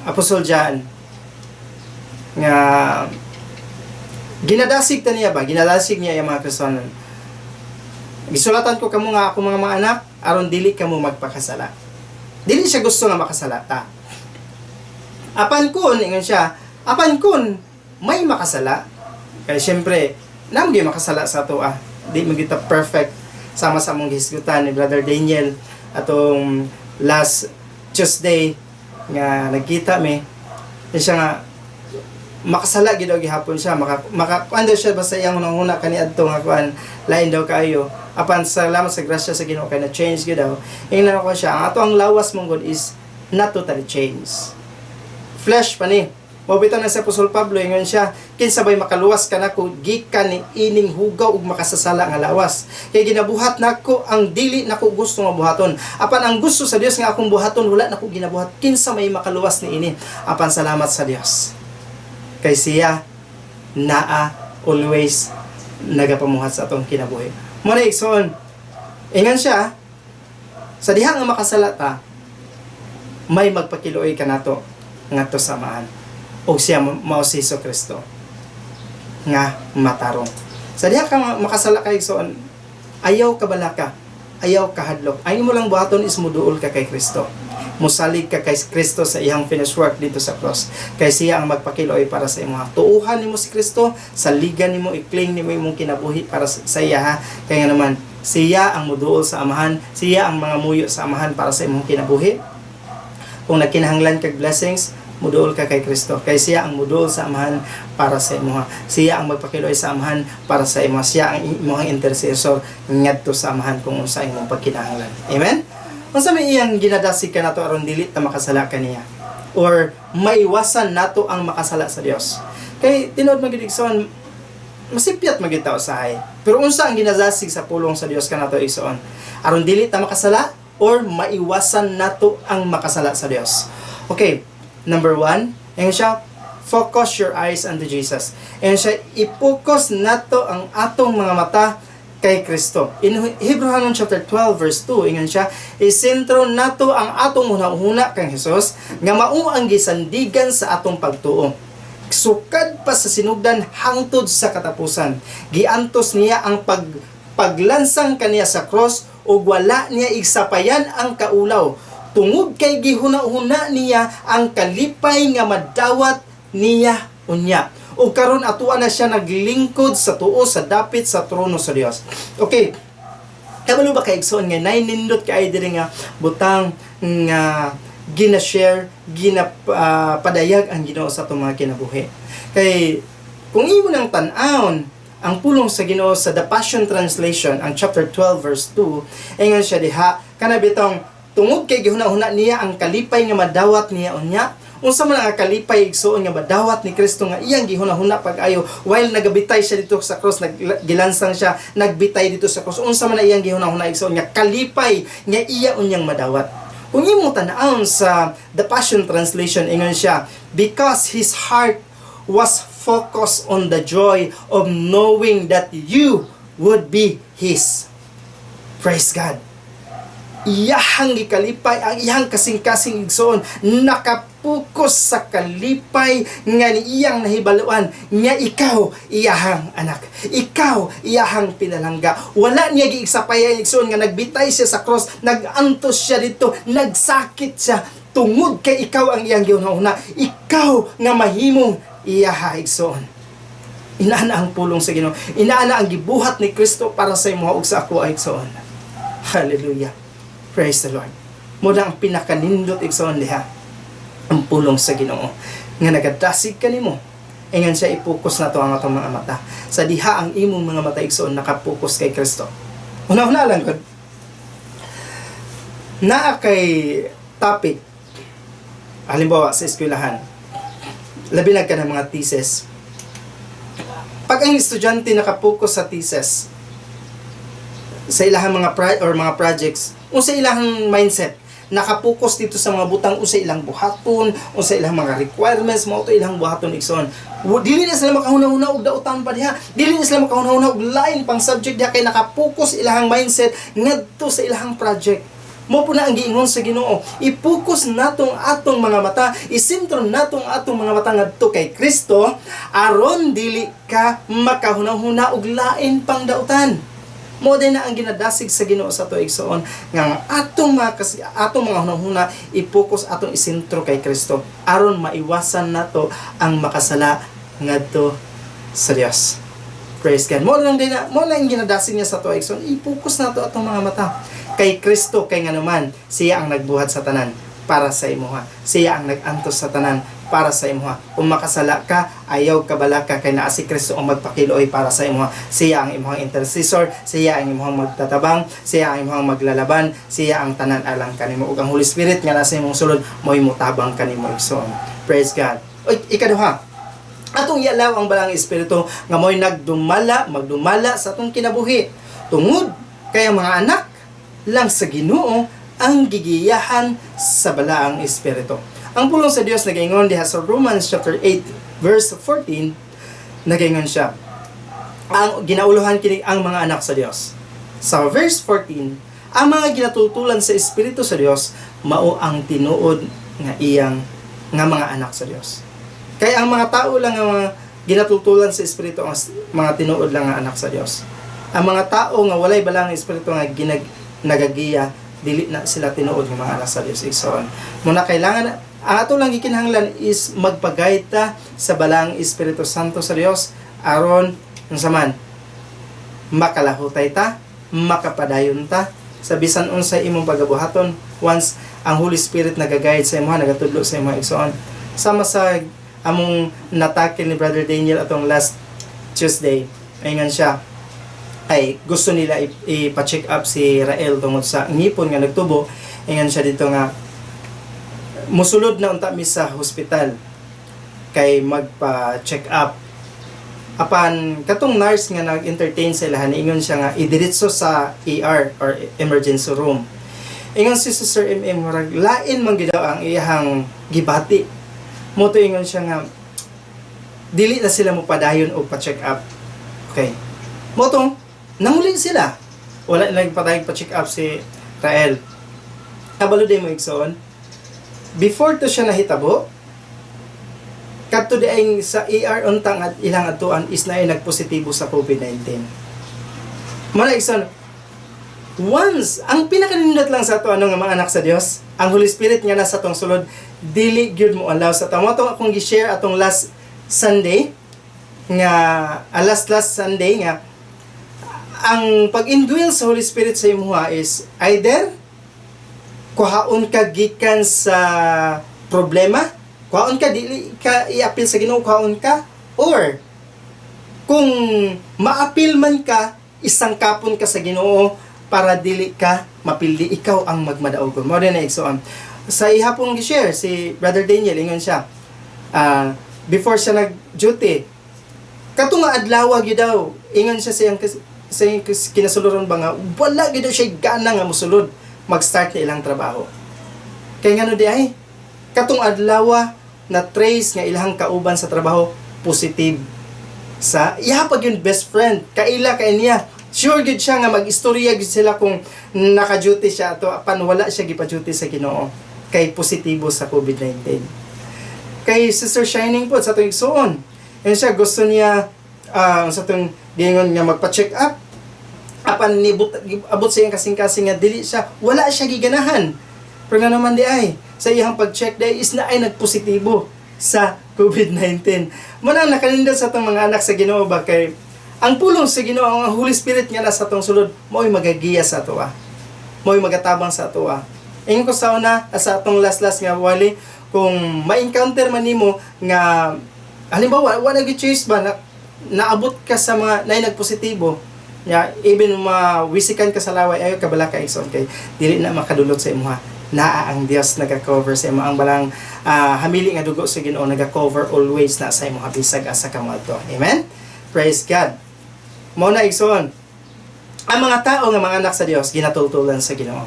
Apostol John nga ginadasig niya yung mga Kristiyanon. Gisulatan ko kamo nga ako mga anak, aron dili kamo magpakasala. Dili siya gusto nga makasala ta. Apan kun, ingon siya, apan kun may makasala, kaya syempre namgi makasala sa ato di magita perfect, sama sa mong hisgutan ni Brother Daniel atong last Tuesday nga nagkita mi, siya nga makasala gid og gihapon siya, ano siya basta iyang unang-una kaniadto nga kuan lain daw kayo, apan salamat sa grasya sa Ginoo kay na change gid daw. Ingnan ko siya, ang ato ang lawas mong God is not totally changed. Flesh pa ni. Mabitaw na sa Apostol Pablo, ingon siya, kinsabay makaluwas ka nako gikan ni ining hugaw ug makasasala nga lawas. Kay ginabuhat nako ang dili nako gusto nga buhaton. Apan ang gusto sa Dios nga akong buhaton wala nako ginabuhat. Kinsa may makaluwas ni ini. Apan salamat sa Dios. Kay siya naa always nagapamuhat sa atong kinabuhi. Mo na igsoon. Ingon siya, sa diha nga makasala ta, may magpakiluoy kanato ngadto sa amahan. O siya mao si Jesucristo nga matarong. Sa diha ka makasala kay igsoon, ayaw ka balaka, ayaw ka hadlok. Ay mo lang buhaton is muduol ka kay Kristo. Musalig ka kay Kristo sa iyang finished work dito sa cross. Kay siya ang magpakiloy para sa imo. Tuuhan nimo si Kristo, saligan nimo, i-cling nimo imong kinabuhi para sa iya ha. Kaya nga naman, siya ang muduol sa amahan, siya ang mga muyo sa amahan para sa imong kinabuhi. Kung nagkinahanglan kag blessings, muduol ka kay Kristo. Kay siya ang muduol sa amahan para sa imo. Siya ang magpakiloy sa amahan para sa imo. Siya ang imong intercessor ngadto sa amahan kung unsa imong pagkinahanglan. Amen. Unsa may iyang ginadasig ka nato aron dili ta makasala kaniya, or maiwasan nato ang makasala sa Dios. Kay tinuod magidigsoon, masipyat magitaw usahay. Pero unsa ang ginadasig sa pulong sa Dios kanato igsoon? Aron dili ta makasala or maiwasan nato ang makasala sa Dios. Okay. Number 1, ayun siya, focus your eyes unto Jesus. Ayun siya, i-focus nato ang atong mga mata kay Kristo. In Hebrews chapter 12 verse 2, ayun siya, isentro nato ang atong hunahuna kang Jesus, nga mao ang gisandigan sa atong pagtuo. Sukad pa sa sinugdan hangtod sa katapusan. Giantos niya ang paglansang kaniya sa cross, ug wala niya igsapayan ang kaulaw. Tungod kay gihuna-huna niya ang kalipay nga madawat niya unya. O karon atuan na siya naglingkod sa tuo sa dapit sa trono sa Dios. Okay. Kabalo ba kay igsoon nga nainindot kay diri nga butang nga gina-share, padayag ang Ginoo sa atong mga kinabuhi. Kay kung imo nang tan-awon ang pulong sa Ginoo sa The Passion Translation, ang chapter 12 verse 2, ingon siya diha kana bitong tungod kay gihuna-huna niya ang kalipay nga madawat niya unya. Unsa man ang kalipay igsoon nga madawat ni Kristo nga iyang gihuna-huna pag-ayo while nagabitay siya dito sa cross, gilansang siya, nagbitay dito sa cross. Unsa man iyang gihuna-huna igsoon nga kalipay nga iya unyang madawat. Kung imong tan-awon sa The Passion Translation, ingon siya, because his heart was focused on the joy of knowing that you would be his. Praise God. Iyahang gikalipay, ang iyang kasing-kasing igsoon, nakapokus sa kalipay nga ni iyang nahibaluan, nga ikaw iyahang anak, ikaw iyahang pinalangga. Wala niya giigsapay igsoon nga nagbitay siya sa cross, nagantos siya dito, nagsakit siya, tungod kay ikaw ang iyang gihuna-huna, ikaw nga mahimong iyaha igsoon. Inaana ang pulong sa Ginoo, inaana ang gibuhat ni Kristo para sa imo ug sa ako igsoon. Hallelujah. Praise the Lord. Muna ang pinakanindot igsoon diha ang pulong sa Ginoo nga nagadasig kanimo Ingon siya ipokus na to ang atong mga mata. Sa diha ang imong mga mata igsoon nakapokus kay Kristo. Una-una lang gud. Naa kay topic halimbawa sa eskwelahan. Labi na ka ng mga thesis. Pag ang estudyante nakapokus sa thesis, sa ilahang mga mga projects, o sa ilahang mindset, nakapokus dito sa mga butang, o sa ilang buhaton, o sa ilang mga requirements, mo to ilang buhaton igsoon. Dili na sila makahuna-huna og dautan pa diha. Dili na sila makahuna-huna og lain pang subject diha kay nakapokus ilahang mindset ngadto sa ilahang project. Mo po na ang giingon sa Ginoo, ipokus natong atong mga mata, isentro natong atong mga mata ngadto kay Kristo aron dili ka makahuna-huna og lain pang dautan. Mo din na ang ginadasig sa Ginoo sa tuig igsoon nga atong mga hunahuna ipokus atong isentro kay Kristo aron maiwasan nato ang makasala ngadto sa Dios. Praise God. Mo lang ginadasig niya sa tuig igsoon, ipokus nato atong mga mata kay Kristo, kay nga naman siya ang nagbuhat sa tanan para sa imuha. Siya ang nagantos sa tanan para sa imuha. Kung makasala ka, ayaw ka bala ka kay naa si Kristo ang magpakiloy para sa imuha. Siya ang imuhang intercessor, siya ang imuhang magtatabang, siya ang imuhang maglalaban, siya ang tanan alang kanimo. Ug ang Holy Spirit nga nasa imong sulod, mo'y mutabang kanimo igsoon. Praise God. Oy, ikaduha. Atong ialaw ang balang espiritu nga mo'y magdumala sa atong kinabuhi. Tungod kay ang mga anak lang sa Ginoo ang gigiyahan sa balaang espiritu. Ang pulong sa Dios nagaingon diha sa Romans chapter 8 verse 14, nagaingon siya. Ang ginauluhan kini ang mga anak sa Dios. Sa verse 14, ang mga ginatutulan sa espiritu sa Dios mao ang tinuod nga iyang nga mga anak sa Dios. Kaya ang mga tao lang nga mga ginatutulan sa espiritu ang mga tinuod lang nga anak sa Dios. Ang mga tao nga walay balang espiritu nga nagagiya, dili na sila tinuod ng mga anak sa Dios igsoon. Muna kailangan ang ato lang gikinahanglan is magpagayta sa balang Espiritu Santo sa Dios aron unsaman makalahutay ta, makapadayon ta sa bisan unsay imong pagabuhaton once ang Holy Spirit nagagayad sa imo, nagatudlo sa imo igsoon. Sama sa among natakil ni Brother Daniel atong last Tuesday, ayun siya ay gusto nila ipa-check up si Rael tungod sa ngipon nga nagtubo. Ingan siya dito nga musulod na unta mi sa hospital kay magpa-check up. Apan katong nurse nga nag-entertain sa ilahan, ingon siya nga idiretso sa ER or emergency room. Ingon si Sister MM murag lain man gid ang iyang gibati. Mo to ingon siya nga dili na sila mo padayon og pa-check up. Okay. Mo to nanguli sila. Wala na nagpatayag pa-check up si Rael. Kabalo day mo igsoon. Before to siya nahitabo, kadto di ay sa ER untang at ilang atuan is na ay nagpositibo sa COVID-19. Muna igsoon, once, ang pinakanindot lang sa ato ano nga mga anak sa Dios, ang Holy Spirit nga nasa atong sulod, dili gyud mo allow sa tamo. Atong akong gi-share atong last Sunday, nga last Sunday nga, ang pag-indwell sa Holy Spirit sa imuha is either kuhaon ka gikan sa problema, kuhaon ka dili ka i-appeal sa Ginoo, kuhaon ka, or kung ma-appeal man ka, isang kapon ka sa Ginoo para dili ka mapildi ikaw ang magmadaog. Mo din na igsoon. Sa ihapon gi-share si Brother Daniel ingon siya. Before siya nag-duty, katong adlaw gyud daw, ingon siya sa kinasuluran ba nga wala gyud siya gana nga mosulod mag-start na ilang trabaho. Kaya ngano di ay katong adlaw na trace nga ilang kauban sa trabaho positive sa ihapag yung best friend kaila kay niya. Sure gid siya nga mag-istorya gid sila kung naka-duty siya ato apan wala siya gipa-duty sa Ginoo kay positibo sa COVID-19. Kay Sister Shining po sa tuig suon. Yan siya gusto niya sa tuig gingon nga magpa-check up. Apan abot sa iyang kasing-kasing nga dili siya, wala siya giganahan. Pero nga naman di ay, sa iyang pag-check day is na ay nagpositibo sa COVID-19. Muna nakalindot sa itong mga anak sa Ginoo ba kay ang pulong sa Ginoo, ang Holy Spirit nga nasa itong sulod, mo'y magagiya sa atoa. Mo'y magatabang sa atoa. Ingon ko sa una, sa atong last nga wali, kung ma-encounter man nimo nga halimbawa wala gyud choice ba na naabot ka sa mga nay nagpositibo, even mawisikan ka sa laway ayo kabala ka igsoon kay dili na makadulot sa imuha. Naa ang Dios naga-cover sa imo, ang balang hamili nga dugo sa Ginoo naga-cover always na sa imo bisag asa ka moadto. Amen. Praise God. Mao na igsoon, ang mga tao nga mga anak sa Dios ginatultulan sa Ginoo.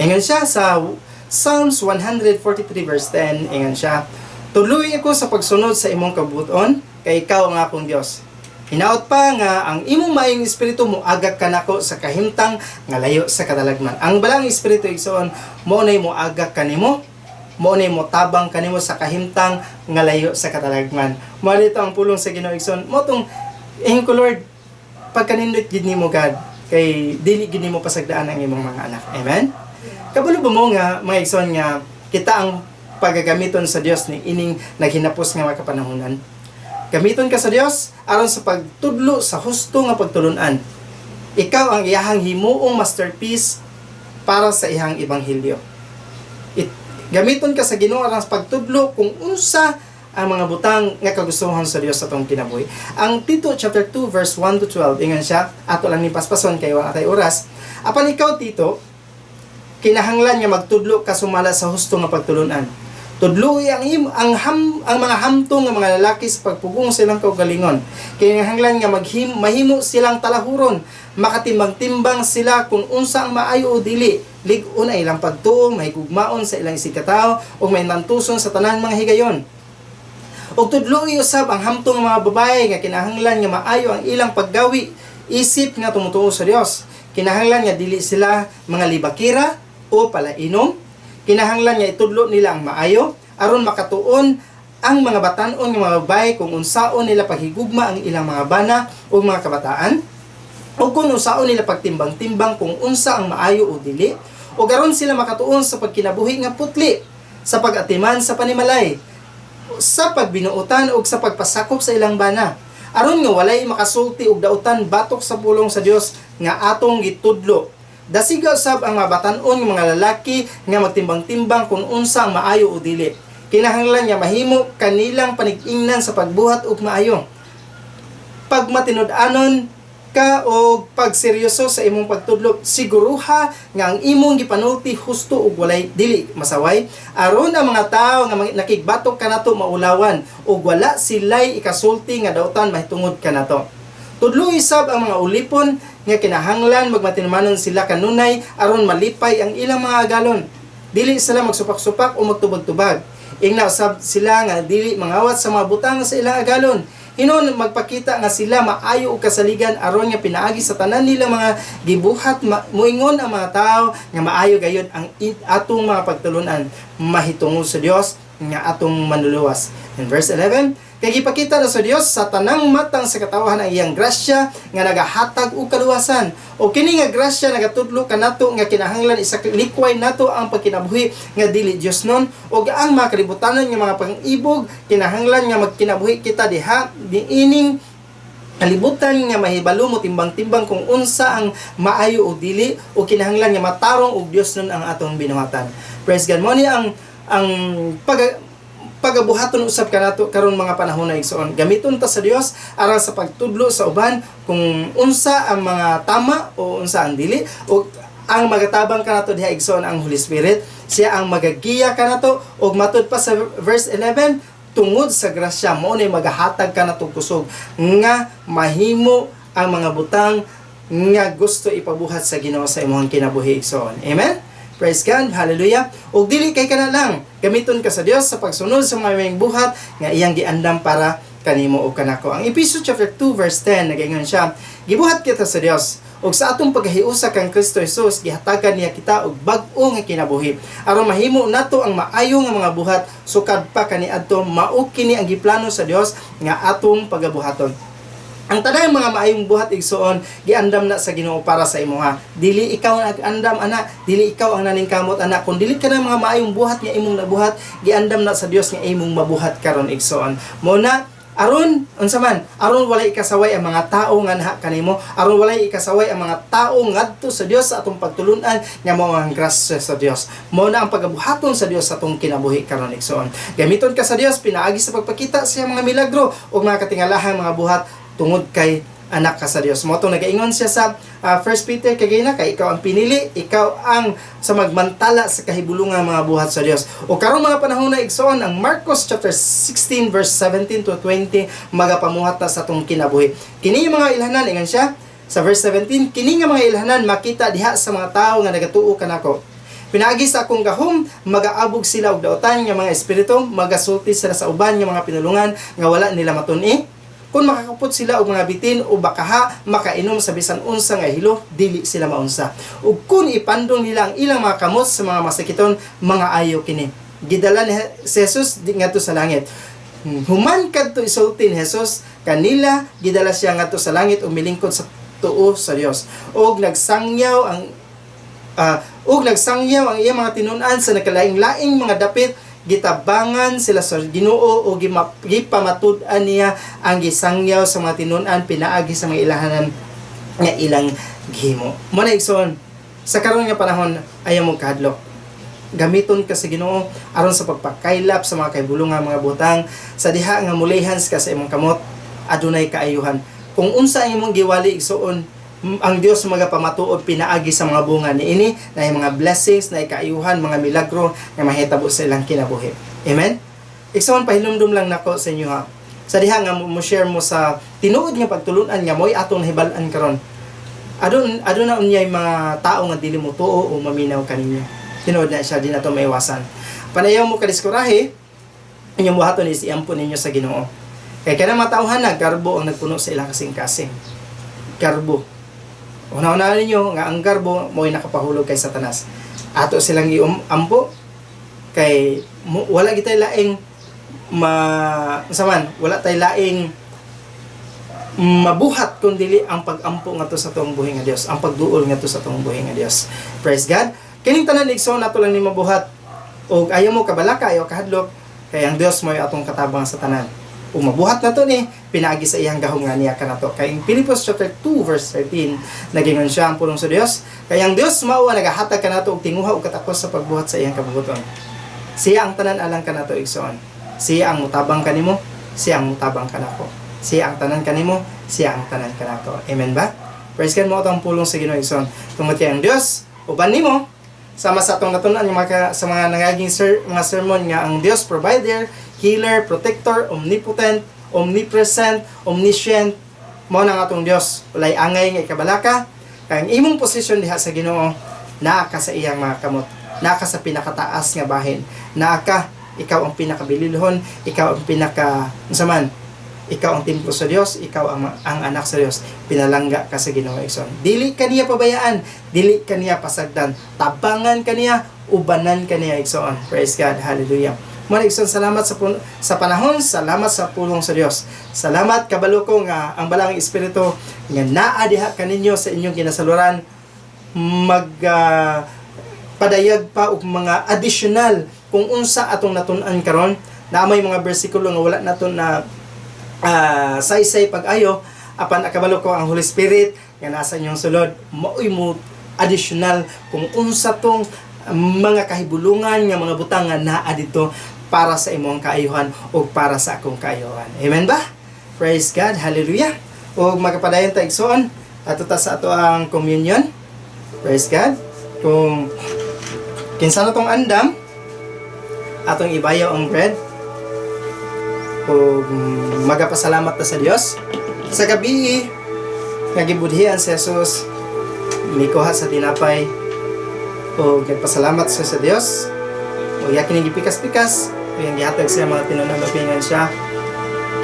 Ingon siya sa Psalms 143 verse 10, ingon siya, "Tuloy ako sa pagsunod sa imong kabuton, kay ikaw ang akong Dios. Hinaot pa nga ang imong maayong espiritu mo agak kanako sa kahimtang nga layo sa kadalagman." Ang balang espiritu igsoon mo nay mo agak kanimo, mo nay mo tabang kanimo sa kahimtang nga layo sa kadalagman. Mao dito ang pulong sa Ginoo igsoon. Mo tong ingon ko, Lord, pagkanindot gid nimo God, kay dili gid nimo pasagdaan ang imong mga anak. Amen. Kabalo ba mo nga mga igsoon nga kita ang pagagamiton sa Dios ni ining naghinapos nga mga kapanahonan. Gamiton ka sa Dios aron sa pagtudlo sa husto nga pagtulunan. Ikaw ang iyahang himuong masterpiece para sa iyang ebanghelyo. Gamiton ka sa Ginoo aron sa pagtudlo kung unsa ang mga butang nga kagustuhan sa Dios sa atong kinabuhi. Ang Tito chapter 2 verse 1 to 12 ingon siya, ato lang ni paspason kay wala tay oras. Apan ikaw Tito, kinahanglan nga magtudlo ka sumala sa husto nga pagtulunan. Tudloy ang mga hamtong nga mga lalaki sa pagpugong silang kaugalingon. Kinahanglan nga mahimo silang talahuron, makatimbang-timbang sila kung unsa ang maayo o dili. Lig-on ay ilang pagtuo, mahigugmaon sa ilang isikataw, o may nantuson sa tanan mga higayon. Og tudloy usab ang hamtong mga babae nga kinahanglan nga maayo ang ilang paggawi, isip nga tumutuo sa Dios. Kinahanglan nga dili sila mga libakira o palainom. Kinahanglan nga itudlo nila ang maayo aron makatuon ang mga batan-on nga mga babae kung unsaon nila paghigugma ang ilang mga bana o mga kabataan, o kung unsaon nila pagtimbang-timbang kung unsa ang maayo o dili, o garon sila makatuon sa pagkinabuhi nga putli, sa pag-atiman sa panimalay, sa pagbinuotan o sa pagpasakop sa ilang bana, aron nga walay makasulti og dautan batok sa pulong sa Dios nga atong gitudlo. Dasigaw sab ang mga batan-on ng mga lalaki nga magtimbang-timbang kung unsa ang maayo o dili. Kinahanglan nga mahimo kanilang panig-ingnan sa pagbuhat ug maayo. Pag matinud-anon ka o pag seryoso sa imong pagtudlo, siguruha nga ang imong gipanulti husto ug walay dili masaway, aron ang mga tawo nga nakigbatok kanato maulawan ug wala silay ikasulti nga dautan mahitungod kanato. Tudlo isab ang mga ulipon nga kinahanglan magmatinumanon sila kanunay aron malipay ang ilang mga agalon. Dili sila magsupak-supak o magtubag-tubag. Ingna usab sila nga dili mangawat sa mga butang sa ilang agalon. Hinon magpakita nga sila maayo og kasaligan aron nga pinaagi sa tanan nila mga gibuhat muingon ang mga tao nga maayo gayud ang atong mga pagtulunan mahitungod sa Dios nga atong manluluwas. In verse 11, kay gipakita na sa Dios sa tanang matang sa katawahan ang iyang grasya nga nagahatag og kaluwasan. O kini nga grasya nagatudlo kanato nga kinahanglan isaklikway nato ang pagkinabuhi nga dili Dios non, o ang mga kalibutanon nga mga pang-ibog kinahanglan nga magkinabuhi kita diha diining kalibutan nga mahibalo mo timbang-timbang kung unsa ang maayo o dili, o kinahanglan nga matarong og Dios non ang atong binuhatan. Praise God. Mo ni ang pagabuhaton usab kanato karon mga panahon na igsoon. Gamiton ta sa Dios aron sa pagtudlo sa uban kung unsa ang mga tama o unsa ang dili, o ang magatabang kanato diha igsoon ang Holy Spirit. Siya ang magagiya kanato, og matud pa sa verse 11, tungod sa grasya mo ni magahatag kanato kusog nga mahimo ang mga butang nga gusto ipabuhat sa Ginoo sa imong kinabuhi igsoon. Amen. Praise God, hallelujah. O dili kay kana lang, gamiton ka sa Dios sa pagsunod sa mga mayong buhat nga iyang giandam para kanimo o kanako. Ang Ephesians chapter 2 verse 10 nagaingon siya, gibuhat kita sa Dios ug sa atong paghiusa kang Kristo Jesus gihatagan niya kita og bag-o nga kinabuhi aron mahimo nato ang maayo nga mga buhat sukad pa kaniadto mao kini ang giplano sa Dios nga atong pagabuhaton. Ang tanang mga maayong buhat igsoon giandam na sa Ginoo para sa imuha. Dili ikaw ang nag-andam ana, dili ikaw ang naningkamot ana, kun dili ka na mga maayong buhat nga imong nabuhat, giandam na sa Dios nga imong mabuhat karon igsoon. Mo na aron unsa man, aron walay ikasaway ang mga tao nga naha kanimo, aron walay ikasaway ang mga tao ngadto sa Dios sa atong pagtulunan nga mao ang grasya sa Dios. Mao na ang pagabuhaton sa Dios sa atong kinabuhi karon igsoon. Gamiton ka sa Dios pinaagi sa pagpakita sa mga milagro ug mga katingalahang mga buhat tungod kay anak ka sa Dios. Mo to nagaingon siya sa 1 Peter kay gina kay ikaw ang pinili, ikaw ang sa magmantala sa kahibulungan mga buhat sa Dios. O karong mga panahon na igsoon ang Marcos chapter 16 verse 17 to 20 magapamuhat na sa atong kinabuhi. Kini yung mga ilhanan ingon siya sa verse 17, kini nga mga ilhanan makita diha sa mga tawo nga nagatuo kanako. Pinaagi sa akong gahom, magaabog sila og daotan nga mga espiritu, magasulti sila sa uban nga mga pinulungan nga wala nila matun-i. Kung makakupot sila og mga bitin o bakaha, makainom sa bisan unsa nga hilo, dili sila maunsa. Ug kung ipandong nila ang ilang mga kamot sa mga masakiton, mga ayo kini. Gidala ni Jesus ngadto sa langit. Human kadto isulti ni Jesus kanila, gidala siya ngadto sa langit ug milingkod sa tuo sa Dios. Ug nagsangyaw ang iyang mga tinun-an sa nakalaing-laing mga dapit, gitabangan sila sa Ginoo o gipamatud-an niya ang gisangyaw sa mga tinun-an pinaagi sa mga ilahanan nga ilang gihimo. Mo na igsoon, sa karon nga panahon ayaw mo kahadlok. Gamiton ka sa Ginoo aron sa pagpakaylap sa mga kahibulungan mga butang, sa diha nga mulihans ka sa imong kamot adunay kaayuhan. Kung unsa ang imong giwali igsoon, ang Dios magapamatuod pinaagi sa mga bunga niini na mga blessings na kaayuhan, mga milagro nga mahitabo sa ilang kinabuhi. Amen. Igsoon pahinumdum lang nako sa inyo ha. Sa diha nga mo share mo sa tinuod nga pagtulunan nga moy atong nahibal-an karon. Adun na unyay mga tao nga dili mo tuo o maminaw kaninyo. Tinuod na siya di na to maiwasan. Panayaw mo kadiskurahe inyong buhaton is iampo ninyo sa Ginoo. Kay kanang mga tauhan na garbo ang nagpuno sa ilang kasing-kasing. Garbo. Una-una ninyo nga ang garbo mo'y nakapahulog kay Satanas. Ato silang iampo kay wala gitay laing wala tay laing mabuhat kundi ang pag-ampo ngadto sa tuong buhi nga Dios, ang pagduol ngadto sa tuong buhi nga Dios. Praise God. Kining tanan igsoon nato lang ni mabuhat og ayaw mo kabalaka ayaw kahadlok kay ang Dios mo'y atong katabang sa tanan. Ug mabuhat na to ni pinaagi sa iyang gahom nga niya kanato. Kay Philippians chapter 2 verse 13 nagingon siya ang pulong sa Dios. Kay ang Dios mao nagahatag kanato og tinguha ug katakos sa pagbuhat sa iyang kabubuton. Siya ang tanan alang kanato igsoon. Siya ang mutabang kanimo, siya ang mutabang kanako. Siya ang tanan kanimo, siya ang tanan kanako. Amen ba? Praise God mo atong pulong sa Ginoo igsoon. Tungod kay ang Dios uban nimo sama sa atong natunan sa mga nangaging mga sermon nga ang Dios provider, healer, protector, omnipotent, omnipresent, omniscient, mao nang atong Dios. Walay angay nga ikabalaka. Kay ang imong posisyon diha sa Ginoo naa ka sa iyang mga kamot, naa ka sa pinakataas nga bahin, naa ka ikaw ang pinakabililhon, ikaw ang ikaw ang templo sa Dios, ikaw ang anak sa Dios, pinalangga ka sa Ginoo igsoon. Dili kaniya pabayaan, dili kaniya pasagdan, tabangan kaniya, ubanan kaniya igsoon. Praise God, hallelujah. Muna igsoon, salamat sa panahon, salamat sa pulong sa Dios. Salamat kabalo ko nga ang balang espiritu nga naa diha kaninyo sa inyong kinasaluran padayag pa og mga additional kung unsa atong natun-an karon na may mga bersikulo nga wala naton na saysay pag-ayo apan akabalo ko ang Holy Spirit nga nasa inyong sulod maoy mo additional kung unsa tong mga kahibulungan nga mga butang nga naa dito para sa imong kaayuhan o para sa akong kaayuhan. Amen ba? Praise God, hallelujah. O magapadayon ta igsoon ato ta sa ato ang communion. Praise God. Kung kinsa na tong andam atong ibayaw ang bread o magapasalamat na sa Dios. Sa gabi nga gibudhian si Jesus mikuha sa tinapay o nagpasalamat siya sa Dios o yakin gipikas-pikas o yung gihatag siya mga tinunang siya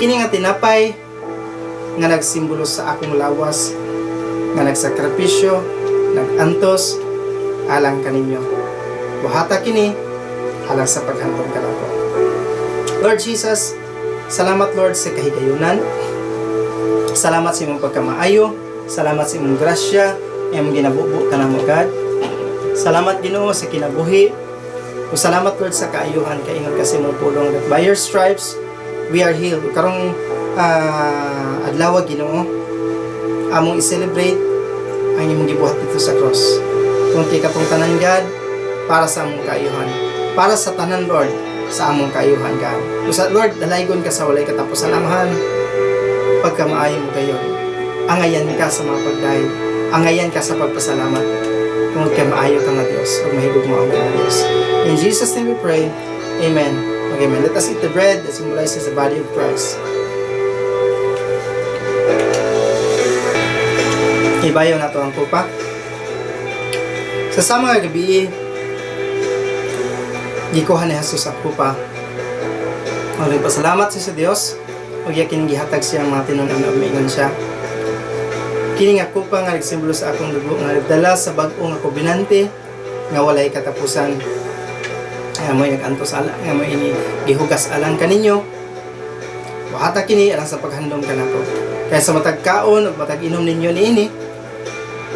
kini nga tinapay nga nagsimbolo sa akong lawas nga nagsakripisyo nagantos alang kaninyo buhata kini alang sa paghandom kanako. Lord Jesus, salamat Lord sa kahigayunan. Salamat sa imong pagkamaayo. Salamat sa imong grasya. Imong ginabubo ka na mo God. Salamat Ginoo sa kinabuhi. O salamat Lord sa kaayuhan. Kaingon kasi mong pulong that by your stripes we are healed. Karong adlaw Ginoo, among i-celebrate ang imong gibuhat dito sa cross. Kung kay katong tanan God, para sa among kaayuhan, para sa tanan Lord, sa among kaayuhan God. Usa Lord, dalaygon ka sa walay katapusan amahan. Pagka maayo mo kayo, angayan ka sa mga pagdahil, angayan ka sa pagpasalamat. Kung kay maayo ka nga Dios, ug mahigog mo ang mga Dios. In Jesus' name we pray. Amen. Okay, man. Let us eat the bread that symbolizes the body of Christ. Ibayaw na ito ang kupa. Sa sama nga gabi, gikuha ni Jesus ang kupa. Ang pasalamat siya sa Dios, ug yakin gihatag siya ang mga tinunan na umiingon siya. Kini nga kupa nga nagsimbolo sa akong dugo nga nagdala sa bag-o nga kubinante nga walay katapusan. Nga mo nag-antos ala, nga mo ini gihugas alang kaninyo. Buhata kini alang sa paghandom kanako. Kaya sa matag kaon ug matag inom ninyo niini,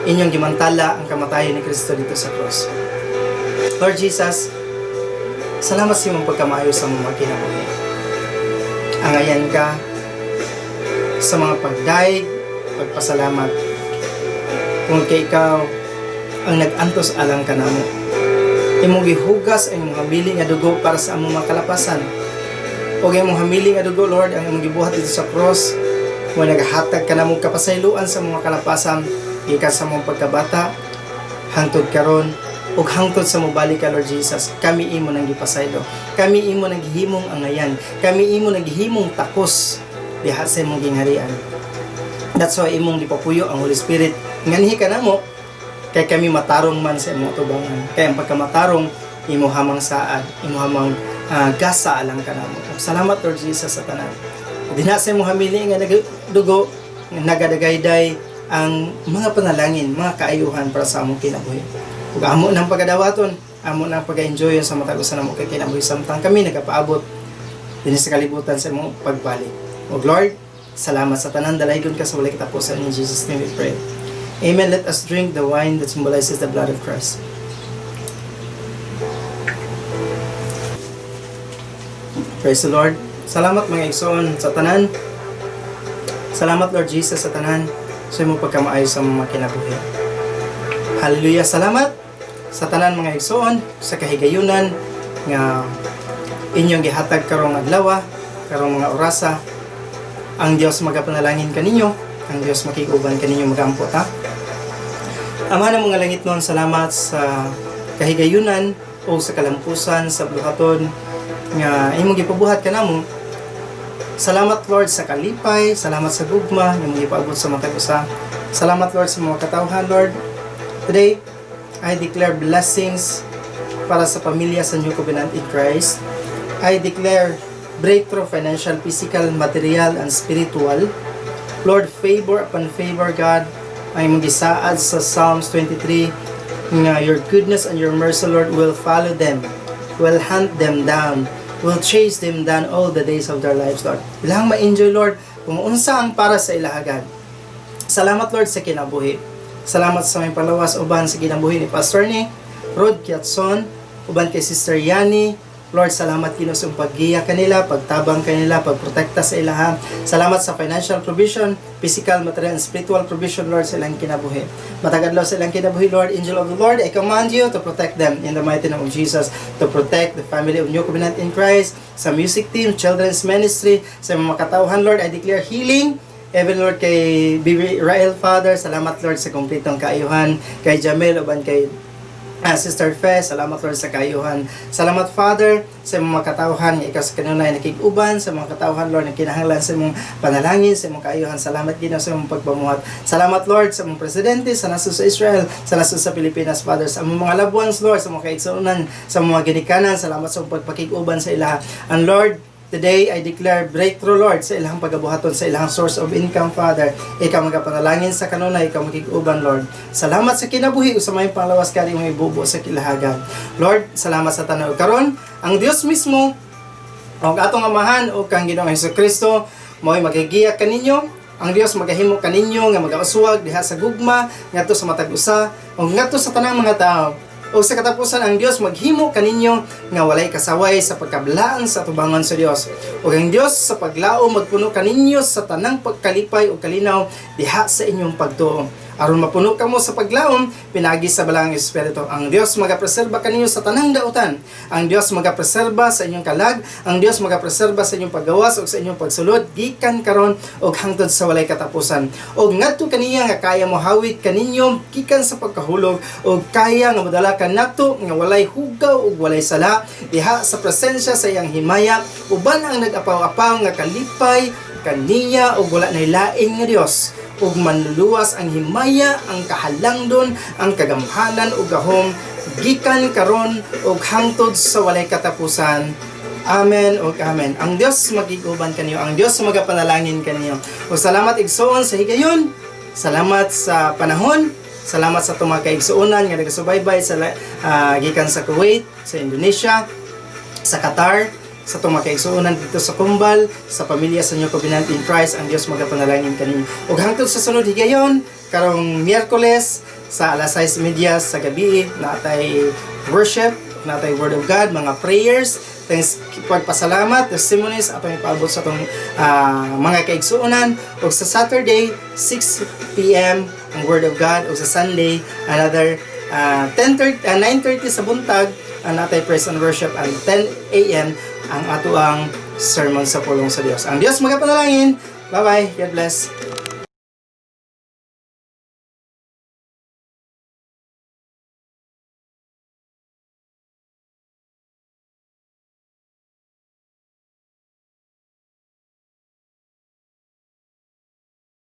inyong gimantala ang kamatayon ni Kristo dito sa cross. Lord Jesus, salamat sa imong pagkamaayo sa mga kinabuhi. Angayan ka sa mga pagdaig, pagpasalamat. Kung kay ikaw ang nag-antos alang kanamo. Imong gihugas ang imong hamili nga dugo para sa among mga kalapasan. O imong hamili nga dugo, Lord, ang imong gibuhat dito sa cross, mo naghatag kanamo kapasayloan sa mga kalapasan gikan sa mong pagkabata hangtod karon ug hangtod sa mobalik ka Lord Jesus. Kami imo nang gipasaylo, kami imo nang gihimong angayan, kami imo nang gihimong takos diha sa imong gingharian. That's why imong gipapuyo ang Holy Spirit nganhi kanamo kay kami matarong man sa imong tubangan. Kay ang pagkamatarong imo hamang saad, imo hamang gasa alang kanamo. Salamat Lord Jesus sa tanan. Dinha sa imong hamili nga nagdugo nagadagayday ang mga panalangin, mga kaayuhan para sa among kinabuhi. Ug amo nang pagadawaton, amo nang pag-enjoy sa matag usa namo kay kinabuhi samtang kami nagapaabot dinhi sa kalibutan sa imong pagbalik. Ug Lord, salamat sa tanan, dalaygon ka sa walay katapusan. In Jesus' name we pray. Amen. Let us drink the wine that symbolizes the blood of Christ. Praise the Lord. Salamat mga igsoon sa tanan. Salamat Lord Jesus sa tanan sa imong pagkamaayo sa mga kinabuhi. Hallelujah. Salamat sa tanan mga igsoon sa kahigayunan nga inyong gihatag karong adlaw, karong mga orasa. Ang Dios magapanalangin kaninyo, ang Dios makiguban kaninyo magampot ha. Ama na mga langit noon, salamat sa kahigayunan o sa kalampusan sa buhaton nga imong gipabuhat kanamo. Salamat Lord sa kalipay, salamat sa gugma nga imong gipaabot sa matag usa. Salamat Lord sa mga katawhan Lord. Today, I declare blessings para sa pamilya sa New Covenant in Christ. I declare breakthrough, financial, physical, material, and spiritual. Lord, favor upon favor, God. Ang imong gisaad sa Psalms 23 nga your goodness and your mercy, Lord, will follow them, will hunt them down, will chase them down all the days of their lives, Lord. Ilang ma-enjoy, Lord, kung unsa ang para sa ilahagan. Salamat, Lord, sa kinabuhi. Salamat sa may palawas uban sa kinabuhi ni Pastor ni Rod Kiatson, uban kay Sister Yani. Lord, salamat Ginoo sa paggiya kanila, pagtabang kanila, pagprotekta sa ilaha. Salamat sa financial provision, physical, material, and spiritual provision, Lord, sa ilang kinabuhi. Matagadlaw sa ilang kinabuhi, Lord. Angel of the Lord, I command you to protect them in the mighty name of Jesus, to protect the family of New Covenant in Christ, sa music team, children's ministry, sa mga katauhan, Lord. I declare healing. Even Lord, kay Bibi Rael, Father, salamat Lord sa kumpletong kaayuhan. Kay Jamel, uban kay Sister Fe, salamat Lord sa kaayuhan. Salamat Father sa mga katauhan nga ikaw sa kanunay nakig-uban, sa mga katauhan Lord na kinahanglan sa mong panalangin, sa mong kaayuhan. Salamat Ginoo sa mong pagpamuhat. Salamat Lord sa mong presidente, sa nasod sa Israel, sa nasod sa Pilipinas, Father, sa mga loved ones Lord, sa mga kaigsuonan, sa mga ginikanan. Salamat sa mong pagpakig-uban sa ilaha. And Lord, today, I declare breakthrough, Lord, sa ilang pagabuhaton, sa ilang source of income, Father. Ikaw magapanalangin sa kanunay, ikaw magig-uban, Lord. Salamat sa kinabuhi, o sa may panglawas kari mo ibubo sa kilahagan. Lord, salamat sa tanaw. Karon, ang Dios mismo, o atong amahan, o kang Ginoong Jesucristo, mo'y magigiyak kaninyo. Ang Dios magahimo kaninyo, nga mag-auswag, diha sa gugma, ngadto sa matag usa, o ngadto sa tanang mga tao. O sa katapusan ang Dios maghimo kaninyo nga walay kasaway sa pagkablaan sa tubangan sa Dios. O ang Dios sa paglao magpuno kaninyo sa tanang pagkalipay o kalinaw diha sa inyong pagtuo. Aron mapuno kamo sa paglaom pinagi sa balang espiritu. Ang Dios magapreserba kaninyo sa tanang dautan. Ang Dios magapreserba sa inyong kalag. Ang Dios magapreserba sa inyong paggawas o sa inyong pagsulod gikan karon og hangtod sa walay katapusan. Og ngadto kaniya nga kaya mo hawit kaninyo gikan sa pagkahulog og kaya nga modala kanato nga walay hugaw ug walay sala diha sa presensya sa iyang himaya uban ang nag-apaw-apaw nga kalipay kaniya og wala nay lain nga Dios. Ug manluluwas ang himaya, ang kahalangdon, ang kagamhanan ug gahom gikan karon ug hangtod sa walay katapusan. Amen ug amen. Ang Dios magiguban kaniyo, ang Dios magapanalangin kaniyo. Ug salamat igsoon sa higayon. Salamat sa panahon. Salamat sa tumang kaigsuonan nga nagasubaybay sa gikan sa Kuwait, sa Indonesia, sa Qatar, sa itong makaigsuunan dito sa Kumbal, sa pamilya sa inyo Covenant in Christ, ang Diyos magapanalangin kaninyo. Ug hangtod sa sunod higayon, karong Miyerkules, sa alas 6:30 sa gabi, natay worship, natay Word of God, mga prayers, thanks, pagpasalamat, testimonies, atong ipaabot sa itong mga kaigsuunan. Ug sa Saturday, 6 p.m. ang Word of God, ug sa Sunday, another 9:30 sa buntag, ang natay praise and worship, and 10 a.m. ang ato ang sermon sa pulong sa Dios. Ang Dios magapanalangin. Bye-bye. God bless.